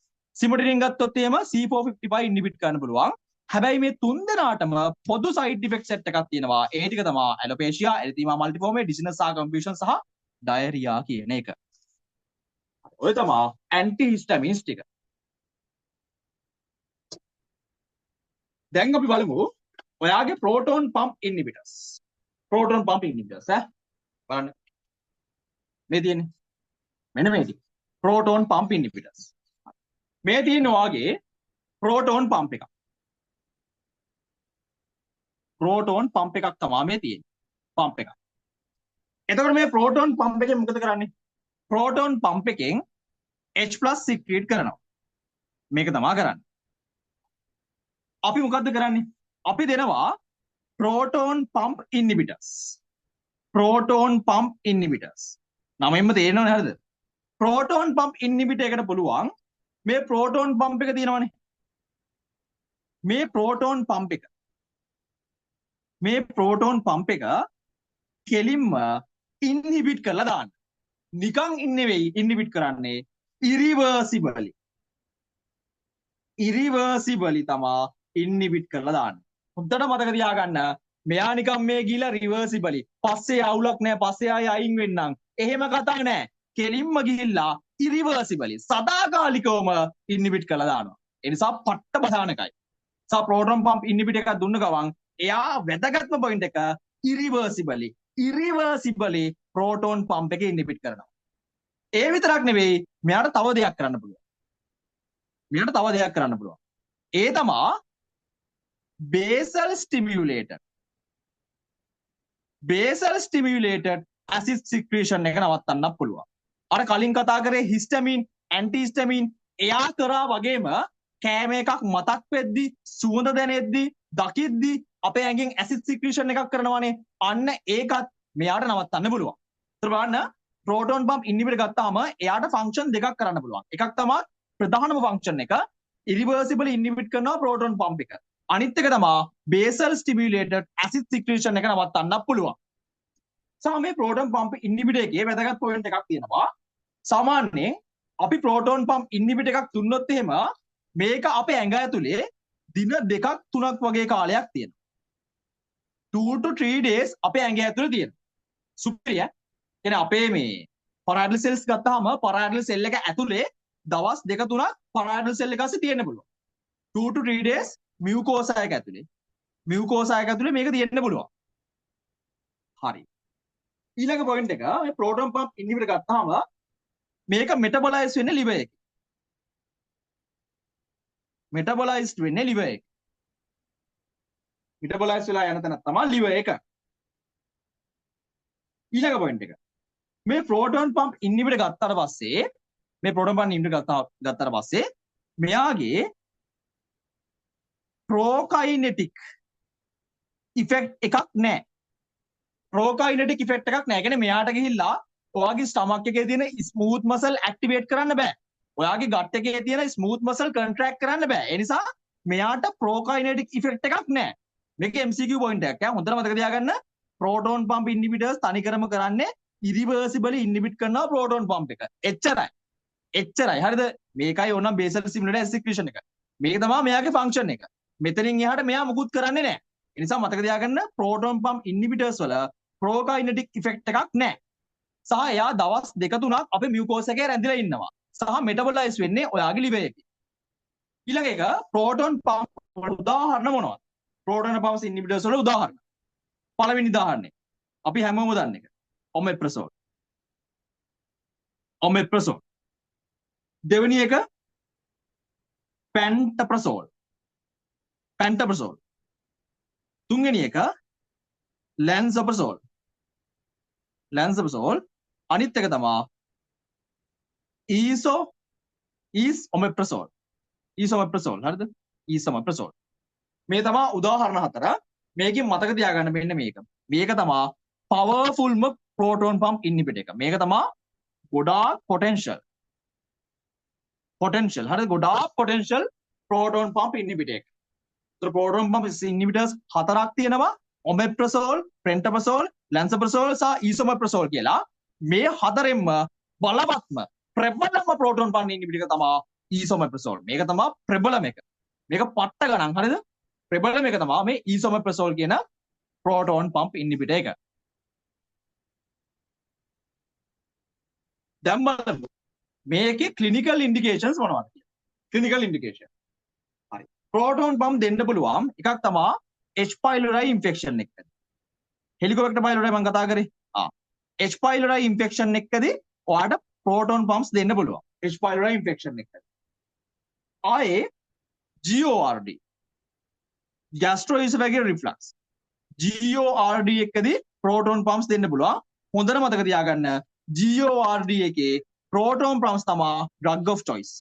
සිමඩිඩින් ගත්තොත් එහෙම C455 ඉන්හිබිට් කරන්න පුළුවන්. හැබැයි මේ තුන් දෙනාටම පොදු සයිඩ් ඉෆෙක්ට් සෙට් එකක් තියෙනවා. ඒ ටික තමයි ඇලොපේෂියා, එරිතීමා මල්ටිෆෝමේ, ඩිසිනස් සහ කන්ෆියුෂන් සහ ඩයරියා කියන එක. ඔය තමයි ඇන්ටි හිස්ටමින්ස් ටික. දැන් අපි බලමු ඔයාගේ proton pump inhibitors. Proton pump inhibitors බලන්න. මේ තියෙන්නේ. මෙන්න මේ ටික. Proton pump inhibitors. මේ තියෙන ඔයාගේ ප්‍රෝටෝන් පම්ප් එකක්. ප්‍රෝටෝන් පම්ප් එකක් තමයි මේ තියෙන්නේ. පම්ප් එකක්. එතකොට මේ ප්‍රෝටෝන් පම්ප් එකෙන් මොකද කරන්නේ? ප්‍රෝටෝන් පම්ප් එකෙන් H+ සික්‍රීට් කරනවා. මේක තමයි කරන්නේ. අපි මොකද්ද කරන්නේ? අපි දෙනවා proton pump inhibitors. proton pump inhibitors. නමෙන්ම තේරෙනවනේ හරිද? proton pump inhibitor එකට පුළුවන් මේ proton pump එක තියෙනවනේ. මේ proton pump එක කෙලින්ම inhibit කරලා දාන්න. නිකන් නෙවෙයි inhibit කරන්නේ irreversibly. irreversibly තමයි inhibit කරලා දාන්න. හොඳට මතක තියාගන්න. මෙයා නිකන් මේ ගිහිලා රිවර්සිබලි. පස්සේ අවුලක් නැහැ. පස්සේ ආයෙ අයින් වෙන්නම්. එහෙම කතා නැහැ. කෙලින්ම ගිහිල්ලා ඉරිවර්සිබලි සදාකාලිකවම ඉන්හිබිට් කරලා දානවා. ඒ නිසා පට්ට භයානකයි. සා ප්‍රෝටෝන් පම්ප් ඉන්හිබිට් එකක් දුන්න ගමන් එයා වැදගත්ම පොයින්ට් එක ඉරිවර්සිබලි ප්‍රෝටෝන් පම්ප් එක ඉන්හිබිට් කරනවා. ඒ විතරක් නෙවෙයි මෙයාට තව දෙයක් කරන්න පුළුවන්. ඒ තමා basal stimulated acid secretion එක නවත්තන්න පුළුවන්. අර කලින් කතා කරේ හිස්ටමින්, ඇන්ටිහිස්ටමින් එයා කරා වගේම කෑම එකක් මතක් වෙද්දි, සුවඳ දැනෙද්දි, දකිද්දි අපේ ඇඟෙන් acid secretion එකක් කරනවානේ. අන්න ඒකත් මෙයාට නවත්තන්න පුළුවන්. ඒතර බලන්න proton pump inhibitor ගත්තාම එයාට ෆන්ක්ෂන් දෙකක් කරන්න පුළුවන්. එකක් තමයි ප්‍රධානම ෆන්ක්ෂන් එක irreversibly inhibit කරනවා proton pump එක. අනිත් එක තමයි basal stimulated acid secretion එක නවත්තන්න පුළුවන්. සම මේ proton pump inhibitor එකේ වැදගත් පොයින්ට් එකක් තියෙනවා. සාමාන්‍යයෙන් අපි proton pump inhibitor එකක් දුන්නොත් එහෙම මේක අපේ ඇඟ ඇතුලේ දින 2ක් 3ක් වගේ කාලයක් තියෙනවා. 2 to 3 days අපේ ඇඟ ඇතුලේ තියෙනවා. සුපිරිය. කියන්නේ අපේ මේ parietal cells ගත්තාම parietal cell එක ඇතුලේ දවස් 2-3ක් parietal cell එක ඇස්සේ තියෙන්න පුළුවන්. 2 to 3 days mucosa එක ඇතුලේ මේක තියෙන්න පුළුවන්. හරි. ඊළඟ පොයින්ට් එක මේ proton pump inhibitor ගත්තාම මේක මෙටබොලයිස් වෙන්නේ liver එකේ. මෙටබොලයිස්ඩ් වෙන්නේ liver එක. මෙටබොලයිස් වෙලා යන තැන තමයි liver එක. ඊළඟ පොයින්ට් එක. මේ proton pump inhibitor ගත්තාට පස්සේ මේ proton pump inhibitor ගත්තාට පස්සේ මෙයාගේ prokinetic effect එකක් නැහැ. prokinetic effect එකක් නැහැ. කියන්නේ මෙයාට ගිහිල්ලා ඔයාගේ stomach එකේ තියෙන smooth muscle activate කරන්න බෑ. ඔයාගේ gut එකේ තියෙන smooth muscle contract කරන්න බෑ. ඒ නිසා මෙයාට prokinetic effect එකක් නැහැ. මේක MCQ point එකක්. හොඳට මතක තියාගන්න. proton pump inhibitors තනිකරම කරන්නේ irreversibly inhibit කරනවා proton pump එක. එච්චරයි. එච්චරයි. හරිද? මේකයි ඕනම් basal stimulator secretion එක. මේක තමයි මෙයාගේ function එක. මෙතනින් එහාට මෙයා මුකුත් කරන්නේ නැහැ. ඒ නිසා මතක තියාගන්න proton pump inhibitors වල prokinetic effect එකක් නැහැ. සහ එයා දවස් 2-3ක් අපේ mucosa එකේ රැඳිලා ඉන්නවා. සහ metabolize වෙන්නේ ඔයාගේ liver එකේ. ඊළඟ එක proton pump වල උදාහරණ මොනවද? proton pump inhibitors වල උදාහරණ. පළවෙනි උදාහරණය. අපි හැමෝම දන්න එක. omeprazole. omeprazole. දෙවෙනි එක pantoprazole. pantoprazole. තුන්වෙනි එක lansoprazole. lansoprazole. අනිත් එක තමයි esomeprazole. esomeprazole. හරිද? esomeprazole. මේ තමයි උදාහරණ හතර. මේකෙන් මතක තියාගන්න මෙන්න මේක. මේක තමයි powerfulම proton pump inhibitor එක. මේක තමයි ගොඩාක් potential. potential. හරිද? ගොඩාක් potential proton pump inhibitor එක. ඒතර proton pump inhibitors හතරක් තියෙනවා. omeprazole, pantoprazole, lansoprazole සහ esomeprazole කියලා. මේ හතරෙන්ම බලවත්ම ප්‍රබලම proton pump inhibitor එක තමයි esomeprazole. මේක තමයි ප්‍රබලම එක. මේක පට්ට ගණන්. හරිද? ප්‍රබලම එක තමයි මේ esomeprazole කියන proton pump inhibitor එක. දැන් බලමු මේකේ clinical indications මොනවද කියලා. clinical indication. හරි. proton pump දෙන්න පුළුවන් එකක් තමයි H pylori infection එකද. helicobacter pylori මම කතා කරේ. H pylori infection එකකදී ඔයාලට proton pumps දෙන්න පුළුවන්. H pylori infection එකකදී. ආයේ GORD gastroesophageal reflux GORD එකකදී proton pumps දෙන්න පුළුවන්. හොඳට මතක තියාගන්න GORD එකේ proton pumps තමයි drug of choice.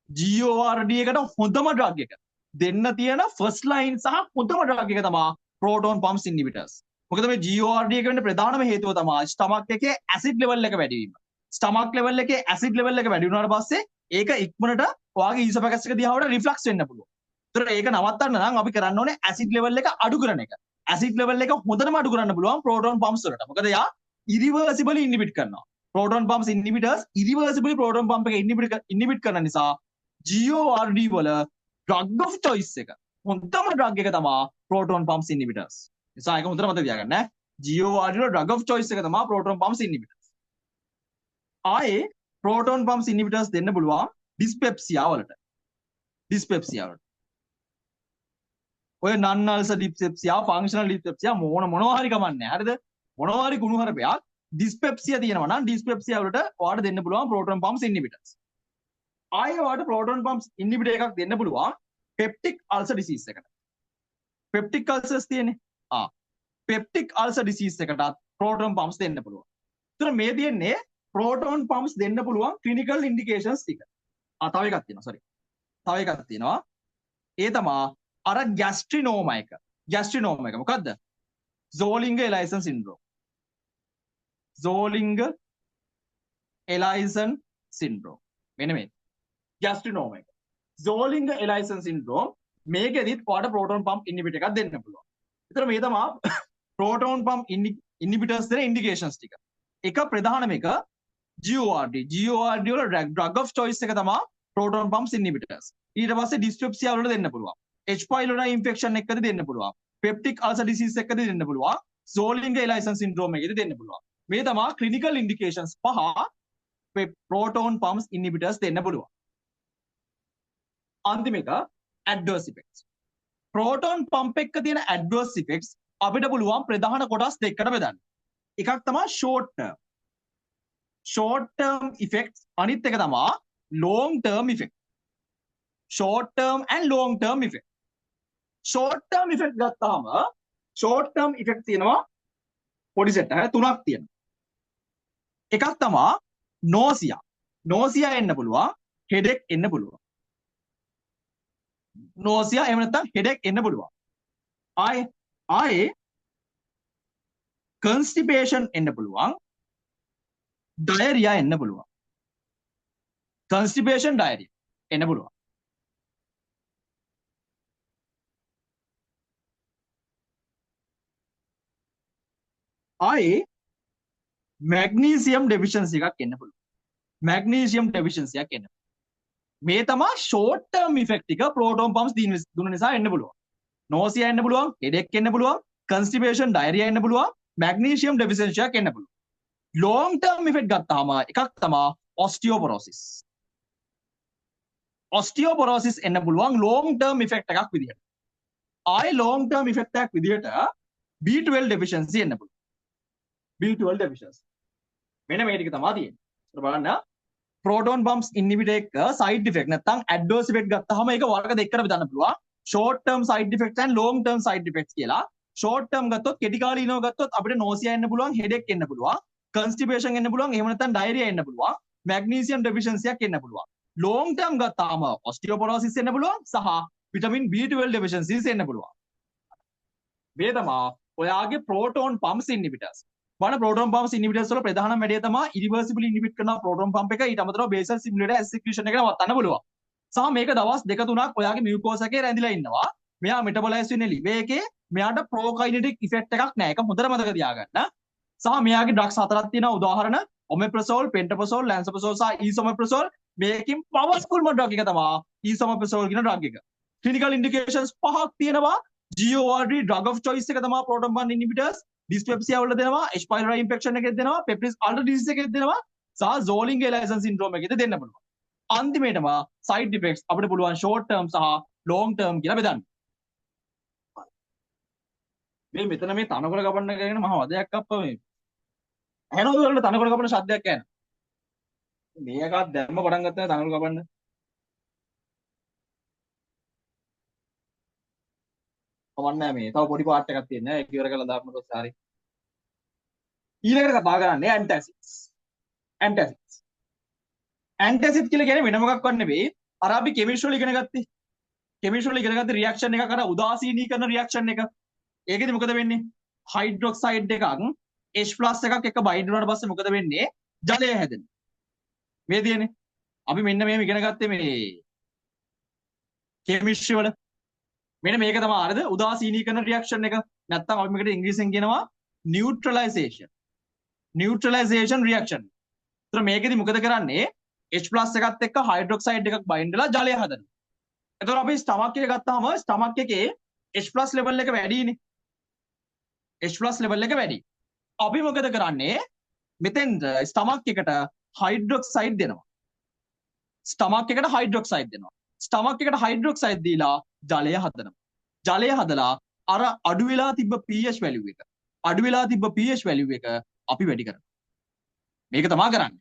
GORD එකට හොඳම drug එක. දෙන්න තියෙන first line සහ හොඳම drug එක තමයි proton pumps inhibitors. මොකද මේ GORD එක වෙන්න ප්‍රධානම හේතුව තමයි stomach එකේ acid level එක වැඩි වීම. stomach level එකේ acid level එක වැඩි වුණාට පස්සේ ඒක ඉක්මනට ඔයාගේ esophagus එක දිහාවට reflux වෙන්න පුළුවන්. ඒතර ඒක නවත්තන්න නම් අපි කරන්න ඕනේ acid level එක අඩු කරන එක. acid level එක හොඳටම අඩු කරන්න පුළුවන් proton pumps වලට. මොකද යා irreversibly inhibit කරනවා. proton pumps inhibitors irreversibly proton pump එක inhibit කරන නිසා GORD වල drug of choice එක හොඳම drug එක තමයි proton pumps inhibitors. නිසා ඒක හොඳට මතක තියාගන්න ඈ. GORD වල drug of choice එක තමයි proton pumps inhibitors. ආයේ proton pumps inhibitors දෙන්න පුළුවන් dyspepsia වලට. dyspepsia වලට. ඔය non ulcer dyspepsia, functional dyspepsia මොනවා හරි කමන්නේ. හරිද? මොනවා හරි කුණු හරපයක් dyspepsia තියෙනවා නම් dyspepsia වලට ඔයාලට දෙන්න පුළුවන් proton pumps inhibitors. ආයේ ඔයාලට proton pumps inhibitor එකක් දෙන්න පුළුවන් peptic ulcer disease එකට. peptic ulcers තියෙන්නේ. peptic ulcer disease එකටත් proton pumps දෙන්න පුළුවන්. ඒතර මේ තියෙන්නේ proton pumps දෙන්න පුළුවන් clinical indications ටික. තව එකක් තියෙනවා sorry. තව එකක් තියෙනවා. ඒ තමයි අර gastrinoma එක. gastrinoma එක මොකද්ද? Zollinger-Ellison syndrome. Zollinger-Ellison syndrome. මෙන්න මේ gastrinoma එක. Zollinger-Ellison syndrome මේකෙදිත් ඔයාලට proton pump inhibitor එකක් දෙන්න පුළුවන්. ඒතර මේ තමයි proton pump inhibitors දෙන indications ටික. එක ප්‍රධානම එක GORD. GORD වල drug of choice එක තමයි proton pumps inhibitors. ඊට පස්සේ dyspepsia වලට දෙන්න පුළුවන්. H pylori infection එකකදී දෙන්න පුළුවන්. peptic ulcer disease එකකදී දෙන්න පුළුවන්. Zollinger-Ellison syndrome එකකදී දෙන්න පුළුවන්. මේ තමයි clinical indications පහ proton pumps inhibitors දෙන්න පුළුවන්. අන්තිම එක adverse effects. proton pump එකක තියෙන adverse effects අපිට පුළුවන් ප්‍රධාන කොටස් දෙකකට බෙදන්න. එකක් තමයි short term effects අනිත් එක තමයි long term effects. short term and long term effect. short term effect ගත්තාම short term effect තියෙනවා පොඩි සෙට් එකක් තුනක් තියෙනවා. එකක් තමයි nausea. nausea එන්න පුළුවන්, headache එන්න පුළුවන්. nausea එහෙම නැත්නම් headache එන්න පුළුවන්. ආයේ constipation එන්න පුළුවන්, diarrhea එන්න පුළුවන්. constipation, diarrhea එන්න පුළුවන්. ආයේ magnesium deficiency එකක් එන්න පුළුවන්. magnesium deficiency එකක් එන්න. මේ තමයි short term effect එක proton pumps දුන්න නිසා එන්න පුළුවන්. nausea එන්න පුළුවන්, headache එන්න පුළුවන්, constipation, diarrhea එන්න පුළුවන්, magnesium deficiency එකක් එන්න පුළුවන්. long term effect ගත්තාම එකක් තමයි osteoporosis. osteoporosis එන්න පුළුවන් long term effect එකක් විදිහට. ආයේ long term effect එකක් විදිහට B12 deficiency එන්න පුළුවන්. B12 deficiency. මෙන්න මේ ටික තමයි තියෙන්නේ. ඒක බලන්න proton pumps inhibitor එක side effect නැත්නම් adverse effect ගත්තාම ඒක වර්ග දෙකකට බෙදන්න පුළුවන්. short term side effects and long term side effects කියලා. short term ගත්තොත් කෙටි කාලීනව ගත්තොත් අපිට nausea එන්න පුළුවන්, headache එන්න පුළුවන්, constipation එන්න පුළුවන්, එහෙම නැත්නම් diarrhea එන්න පුළුවන්, magnesium deficiency එකක් එන්න පුළුවන්. long term ගත්තාම osteoporosis එන්න පුළුවන් සහ vitamin B12 deficiencies එන්න පුළුවන්. මේ තමයි ඔයාගේ proton pumps inhibitors. වන proton pumps inhibitors වල ප්‍රධානම වැඩේ තමයි irreversible inhibit කරන proton pump එක ඊට අමතරව basal stimulator acid secretion එක නවත්තන්න පුළුවන්. සහ මේක දවස් 2-3ක් ඔයාගේ mucosa එකේ රැඳිලා ඉන්නවා. මෙයා metabolize වෙන්නේ liver එකේ. මෙයාට prokinetic effect එකක් නැහැ. ඒක හොඳට මතක තියාගන්න. සහ මෙයාගේ drugs හතරක් තියෙනවා. උදාහරණ omeprazole, pantoprazole, lansoprazole සහ esomeprazole. මේකෙන් powerful drug එක තමයි esomeprazole කියන drug එක. clinical indications 5ක් තියෙනවා. GORD drug of choice එක තමයි proton pump inhibitors. dyspepsia වල දෙනවා, H pylori infection එකෙත් දෙනවා, Pepris ulcer disease එකෙත් දෙනවා, සහ Zolling-Ellison syndrome එකෙත් දෙන්න පුළුවන්. අන්තිමේටම side effects අපිට පුළුවන් short term සහ long term කියලා බෙදන්න. මේ මෙතන මේ තනකොළ කපන්න කරගෙන මහා වදයක් අප්පා මේ. ඇහෙනවද ඔයාලට තනකොළ කපන ශබ්දයක් ඇහෙන? මේකත් දැම්ම පටන් ගත්තා තනකොළ කපන්න. කවන්නේ මේ. තව පොඩි පාර්ට් එකක් තියෙනවා. ඒක ඉවර කරලා දාන්න පස්සේ හරි. ඊළඟට කතා කරන්නේ antacids. antacids. antacid කියලා කියන්නේ වෙන මොකක්වත් නෙවෙයි. අර අපි chemistry වල ඉගෙන ගත්තේ. chemistry වල ඉගෙන ගත්ත reaction එකක් අර උදාසීනීකරණ reaction එක. ඒකෙදි මොකද වෙන්නේ? hydroxide එකක් H+ එකක් එක bind වුණාට පස්සේ මොකද වෙන්නේ? ජලය හැදෙනවා. මේ තියෙන්නේ. අපි මෙන්න මේව ඉගෙන ගත්තේ මේ chemistry වල. මෙන්න මේක තමයි අරද උදාසීනීකරණ reaction එක. නැත්නම් අපි මේකට ඉංග්‍රීසියෙන් කියනවා neutralization. neutralization reaction. ඒතර මේකෙදි මොකද කරන්නේ? H+ එකත් එක්ක hydroxide එකක් bind වෙලා ජලය හදනවා. ඒතර අපි stomach එක ගත්තාම stomach එකේ H+ level එක වැඩිනේ. H+ level එක වැඩි. අපි මොකද කරන්නේ? මෙතෙන් stomach එකට hydroxide දෙනවා. stomach එකට hydroxide දෙනවා. stomach එකට hydroxide දීලා ජලය හදනවා. ජලය හදලා අර අඩු වෙලා තිබ්බ pH value එක අඩු වෙලා තිබ්බ pH value එක අපි වැඩි කරනවා. මේක තමයි කරන්නේ.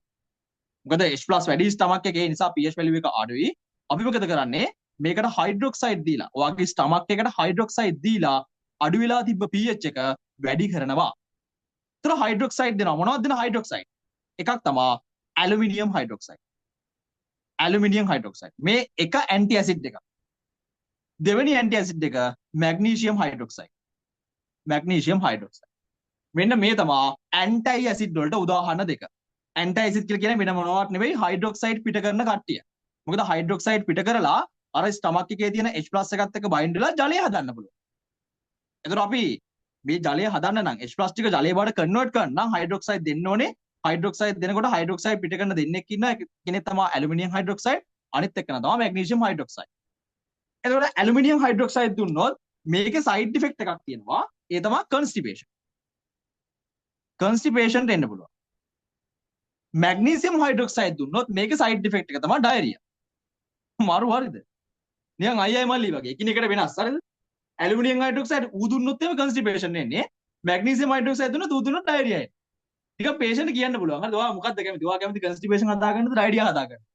මොකද H+ වැඩි stomach එකේ ඒ නිසා pH value එක අඩුයි. අපි මොකද කරන්නේ? මේකට hydroxide දීලා ඔයාගේ stomach එකට hydroxide දීලා අඩු වෙලා තිබ්බ pH එක වැඩි කරනවා. ඒතර hydroxide දෙනවා. මොනවද දෙන hydroxide? එකක් තමයි aluminium hydroxide. aluminium hydroxide. මේ එක anti acid එකක්. දෙවෙනි anti acid එක magnesium hydroxide. magnesium hydroxide. මෙන්න මේ තමයි anti acid වලට උදාහරණ දෙක. anti acid කියලා කියන්නේ වෙන මොනවත් නෙවෙයි hydroxide පිට කරන කට්ටිය. මොකද hydroxide පිට කරලා අර stomach එකේ තියෙන H+ එකත් එක්ක bind වෙලා ජලය හදන්න පුළුවන්. එතකොට අපි මේ ජලය හදන්න නම් H+ ටික ජලය බවට convert කරන්න නම් hydroxide දෙන්න ඕනේ. hydroxide දෙනකොට hydroxide පිට කරන දෙන්නෙක් ඉන්නවා. කෙනෙක් තමයි aluminium hydroxide. අනිත් එක්කන තමයි magnesium hydroxide. එතකොට aluminium hydroxide දුන්නොත් මේකේ side effect එකක් තියෙනවා. ඒ තමයි constipation. constipation දෙන්න පුළුවන්. magnesium hydroxide දුන්නොත් මේකේ side effect එක තමයි diarrhea. මාරු හරිද? නිකන් අයියයි මල්ලි වගේ. එකිනෙකට වෙනස්. හරිද? aluminium hydroxide ඌ දුන්නොත් එimhe constipation එන්නේ. magnesium hydroxide දුන්නොත් ඌ දුන්නොත් diarrhea එන්නේ. ටිකක් patient කියන්න පුළුවන්. හරිද? ඔයා මොකක්ද කැමති? ඔයා කැමති constipation හදාගන්නද diarrhea හදාගන්නද?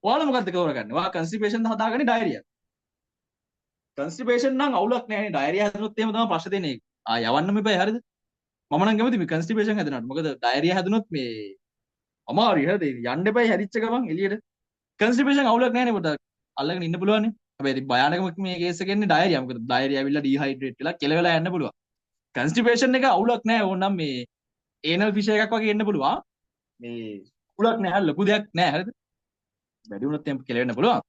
ඔයාලා මොකද්ද කරගන්නේ? ඔයා කන්ස්ටිපේෂන් හදාගන්නේ ඩයරියා. කන්ස්ටිපේෂන් නම් අවුලක් නැහැ නේ. ඩයරියා හැදුනොත් එහෙම තමයි ප්‍රශ්න දෙන්නේ. යවන්නම එපා හරියද? මම නම් කැමති මේ කන්ස්ටිපේෂන් හැදුනට. මොකද ඩයරියා හැදුනොත් මේ අමාරුයි හරිද? යන්න එපා හැදිච්ච ගමන් එළියට. කන්ස්ටිපේෂන් අවුලක් නැහැ නේ පොඩ්ඩක්. අල්ලගෙන ඉන්න පුළුවන් නේ. හැබැයි ඉතින් භයානකම මේ කේස් එකේ ඉන්නේ ඩයරියා. මොකද ඩයරියා ඇවිල්ලා ඩීහයිඩ්‍රේට් වෙලා කෙල වෙලා යන්න පුළුවන්. කන්ස්ටිපේෂන් එක අවුලක් නැහැ. ඕනනම් මේ ඒනල් ෆිෂර් එකක් වගේ එන්න පුළුවන්. මේ අවුලක් නැහැ. ලොකු දෙයක් නැහැ හරිද? වැඩි වුණොත් එහෙම කෙල වෙන්න පුළුවන්.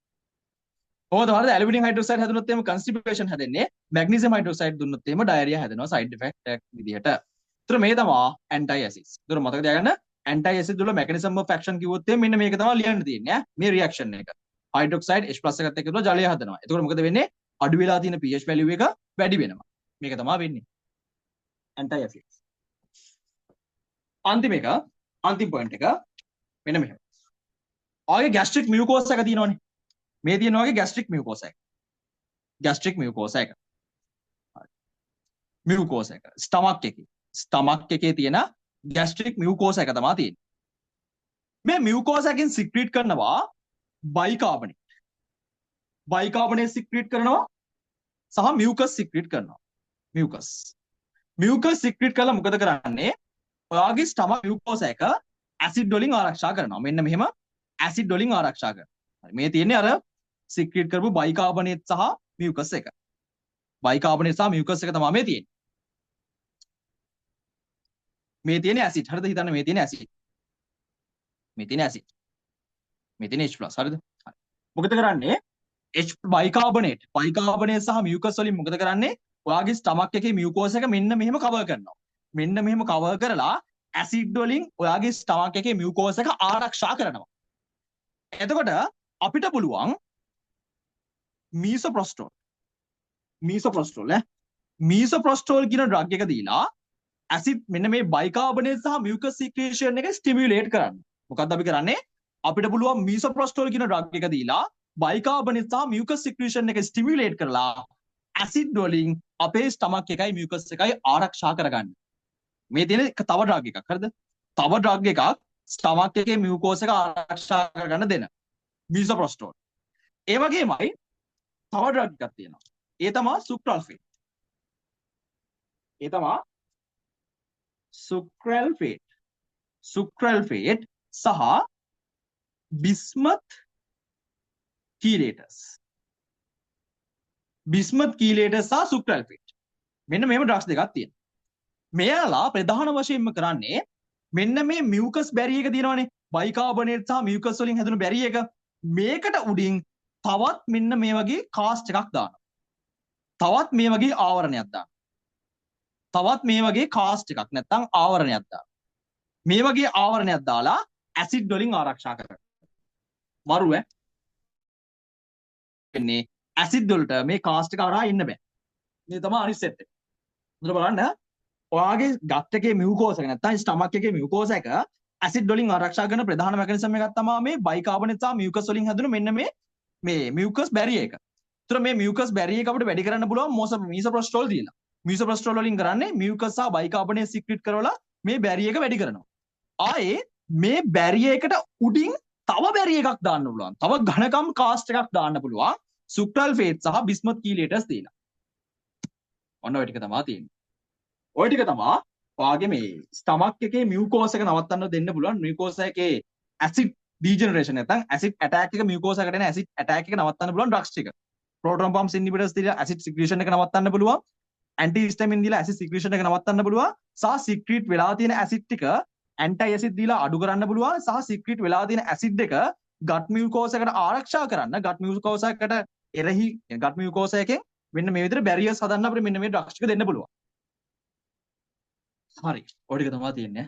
කොහොමද හරිද? ඇලුමිනියම් හයිඩ්‍රොක්සයිඩ් හැදුනොත් එහෙම කන්ස්ටිපේෂන් හැදෙන්නේ. මැග්නීසියම් හයිඩ්‍රොක්සයිඩ් දුන්නොත් එහෙම ඩයරියා හැදෙනවා සයිඩ් ඉෆෙක්ට් එකක් විදිහට. ඒතර මේ තමයි ඇන්ටයි ඇසිඩ්ස්. ඒතර මතක තියාගන්න ඇන්ටයි ඇසිඩ් වල මෙකැනිසම් ඔෆ් ඇක්ෂන් කිව්වොත් එහෙම මෙන්න මේක තමයි ලියන්න තියෙන්නේ ඈ. මේ රියැක්ෂන් එක. හයිඩ්‍රොක්සයිඩ් H+ එකත් එක්ක දුවලා ජලය හදනවා. එතකොට මොකද වෙන්නේ? අඩු වෙලා තියෙන pH value එක වැඩි වෙනවා. මේක තමයි වෙන්නේ. ඇන්ටයි ඇසිඩ්ස්. අන්තිම එක අන්තිම පොයින්ට් එක මෙන්න මෙහෙම. ඔයගේ ગેස්ට්‍රික් මියුකෝස් එක තියෙනවනේ. මේ තියෙන වගේ ગેස්ට්‍රික් මියුකෝස් එක. ગેස්ට්‍රික් මියුකෝස් එක. මියුකෝස් එක. ස්ටමක් එකේ තියෙන ગેස්ට්‍රික් මියුකෝස් එක තමයි තියෙන්නේ. මේ මියුකෝස් එකෙන් සික්‍රීට් කරනවා බයිකාබනේට්. බයිකාබනේට් සික්‍රීට් කරනවා සහ මියුකස් සික්‍රීට් කරනවා. මියුකස් සික්‍රීට් කළා මොකද කරන්නේ? ඔයාගේ ස්ටමක් මියුකෝස් එක ඇසිඩ් වලින් ආරක්ෂා කරනවා. මෙන්න මෙහෙම ඇසිඩ් වලින් ආරක්ෂා කරනවා. හරි මේ තියෙන්නේ අර සික්‍රීට් කරපු බයිකාබනේට් සහ මියුකස් එක. බයිකාබනේට් සහ මියුකස් එක තමයි මේ තියෙන්නේ. මේ තියෙන ඇසිඩ් හරිද? හිතන්න මේ තියෙන ඇසිඩ්. මේ තියෙන ඇසිඩ්. මේ තියෙන H+. හරිද? හරි. මොකද කරන්නේ? බයිකාබනේට් සහ මියුකස් වලින් මොකද කරන්නේ? ඔයාගේ ස්ටමක් එකේ මියුකෝස් එක මෙන්න මෙහෙම කවර් කරනවා. මෙන්න මෙහෙම කවර් කරලා ඇසිඩ් වලින් ඔයාගේ ස්ටමක් එකේ මියුකෝස් එක ආරක්ෂා කරනවා. එතකොට අපිට පුළුවන් මීසොප්‍රොස්ටෝල් කියන ඩ්‍රග් එක දීලා ඇසිඩ් මෙන්න මේ බයිකාබනේට් සහ මියුකස් සික්‍රීෂන් එක ස්ටිමියුලේට් කරන්න. මොකද්ද අපි කරන්නේ? අපිට පුළුවන් මීසොප්‍රොස්ටෝල් කියන ඩ්‍රග් එක දීලා බයිකාබනේට් සහ මියුකස් සික්‍රීෂන් එක ස්ටිමියුලේට් කරලා ඇසිඩ් වලින් අපේ ස්ටමක් එකයි මියුකස් එකයි ආරක්ෂා කරගන්න. මේ තියෙන තව ඩ්‍රග් එකක් හරිද? තව ඩ්‍රග් එකක් ස්ටමක් එකේ මියුකෝස් එක ආරක්ෂා කරගන්න දෙන. මීසොප්‍රොස්ටෝල්. ඒ වගේමයි තව ඩ්‍රග් එකක් තියෙනවා. ඒ තමයි සුක්‍රල්ෆේට්. සුක්‍රල්ෆේට් සහ බිස්මත් කීලේටස්. සහ සුක්‍රල්ෆේට්. මෙන්න මේව ඩ්‍රග්ස් දෙකක් තියෙනවා. මෙයාලා ප්‍රධාන වශයෙන්ම කරන්නේ මෙන්න මේ මියුකස් බැරි එක තියෙනවනේ. බයිකාබනේට් සහ මියුකස් වලින් හැදුණු බැරි එක. මේකට උඩින් තවත් මෙන්න මේ වගේ කාස්ට් එකක් දානවා. තවත් මේ වගේ ආවරණයක් දානවා. තවත් මේ වගේ කාස්ට් එකක් නැත්නම් ආවරණයක් දානවා. මේ වගේ ආවරණයක් දාලා ඇසිඩ් වලින් ආරක්ෂා කරනවා. මරු වෙන්නේ ඇසිඩ් වලට මේ කාස්ට් එක හරහා ඉන්න බෑ. මේ තමයි අනිත් සෙට් එක. හොඳට බලන්න. ඔයාගේ ගට් එකේ මියුකෝස් එක නැත්නම් ස්ටමක් එකේ මියුකෝස් එක ඇසිඩ් වලින් ආරක්ෂා කරන ප්‍රධාන මෙකනිසම් එකක් තමයි මේ බයිකාබනේට් සහ මියුකස් වලින් හැදුණු මෙන්න මේ මියුකස් බැරියර් එක. ඒතර මේ මියුකස් බැරියර් එක අපිට වැඩි කරන්න පුළුවන් මීසොප්‍රොස්ටෝල් දීලා. මීසොප්‍රොස්ටෝල් වලින් කරන්නේ මියුකස් සහ බයිකාබනේට් සික්‍රීට් කරවලා මේ බැරියර් එක වැඩි කරනවා. ආයේ මේ බැරියර් එකට උඩින් තව බැරියර් එකක් දාන්න පුළුවන්. තව ඝනකම් කාස්ට් එකක් දාන්න පුළුවන්. සුක්‍රල්ෆේට් සහ බිස්මත් කීලේටස් දීලා. ඔන්න ඔය ටික තමයි තියෙන්නේ. ඔය ටික තමයි ඔයාගේ මේ ස්ටමක් එකේ මියුකෝස් එක නවත්තන්න දෙන්න පුළුවන්. මියුකෝස් එකේ ඇසිඩ් ඩීජෙනරේෂන් නැත්නම් ඇසිඩ් ඇටැක් එක මියුකෝස් එකට එන ඇසිඩ් ඇටැක් එක නවත්තන්න පුළුවන් ඩ්‍රග්ස් ටික. ප්‍රෝටෝන් පම්ප්ස් ඉන්හිබිටර්ස් දීලා ඇසිඩ් සික්‍රීෂන් එක නවත්තන්න පුළුවන්. ඇන්ටි හිස්ටමින් දීලා ඇසිඩ් සික්‍රීෂන් එක නවත්තන්න පුළුවන්. සහ සික්‍රීට් වෙලා තියෙන ඇසිඩ් ටික ඇන්ටයි ඇසිඩ් දීලා අඩු කරන්න පුළුවන්. සහ සික්‍රීට් වෙලා තියෙන ඇසිඩ් එක ගට් මියුකෝස් එකට ආරක්ෂා කරන්න ගට් මියුකෝස් එකට එරෙහි ගට් මියුකෝස් එකෙන් මෙන්න මේ විදිහට බැරියර්ස් හදන්න අපිට මෙන්න මේ ඩ්‍රග්ස් ටික දෙන්න පුළුවන්. හරි. ඔය ටික තමයි තියෙන්නේ.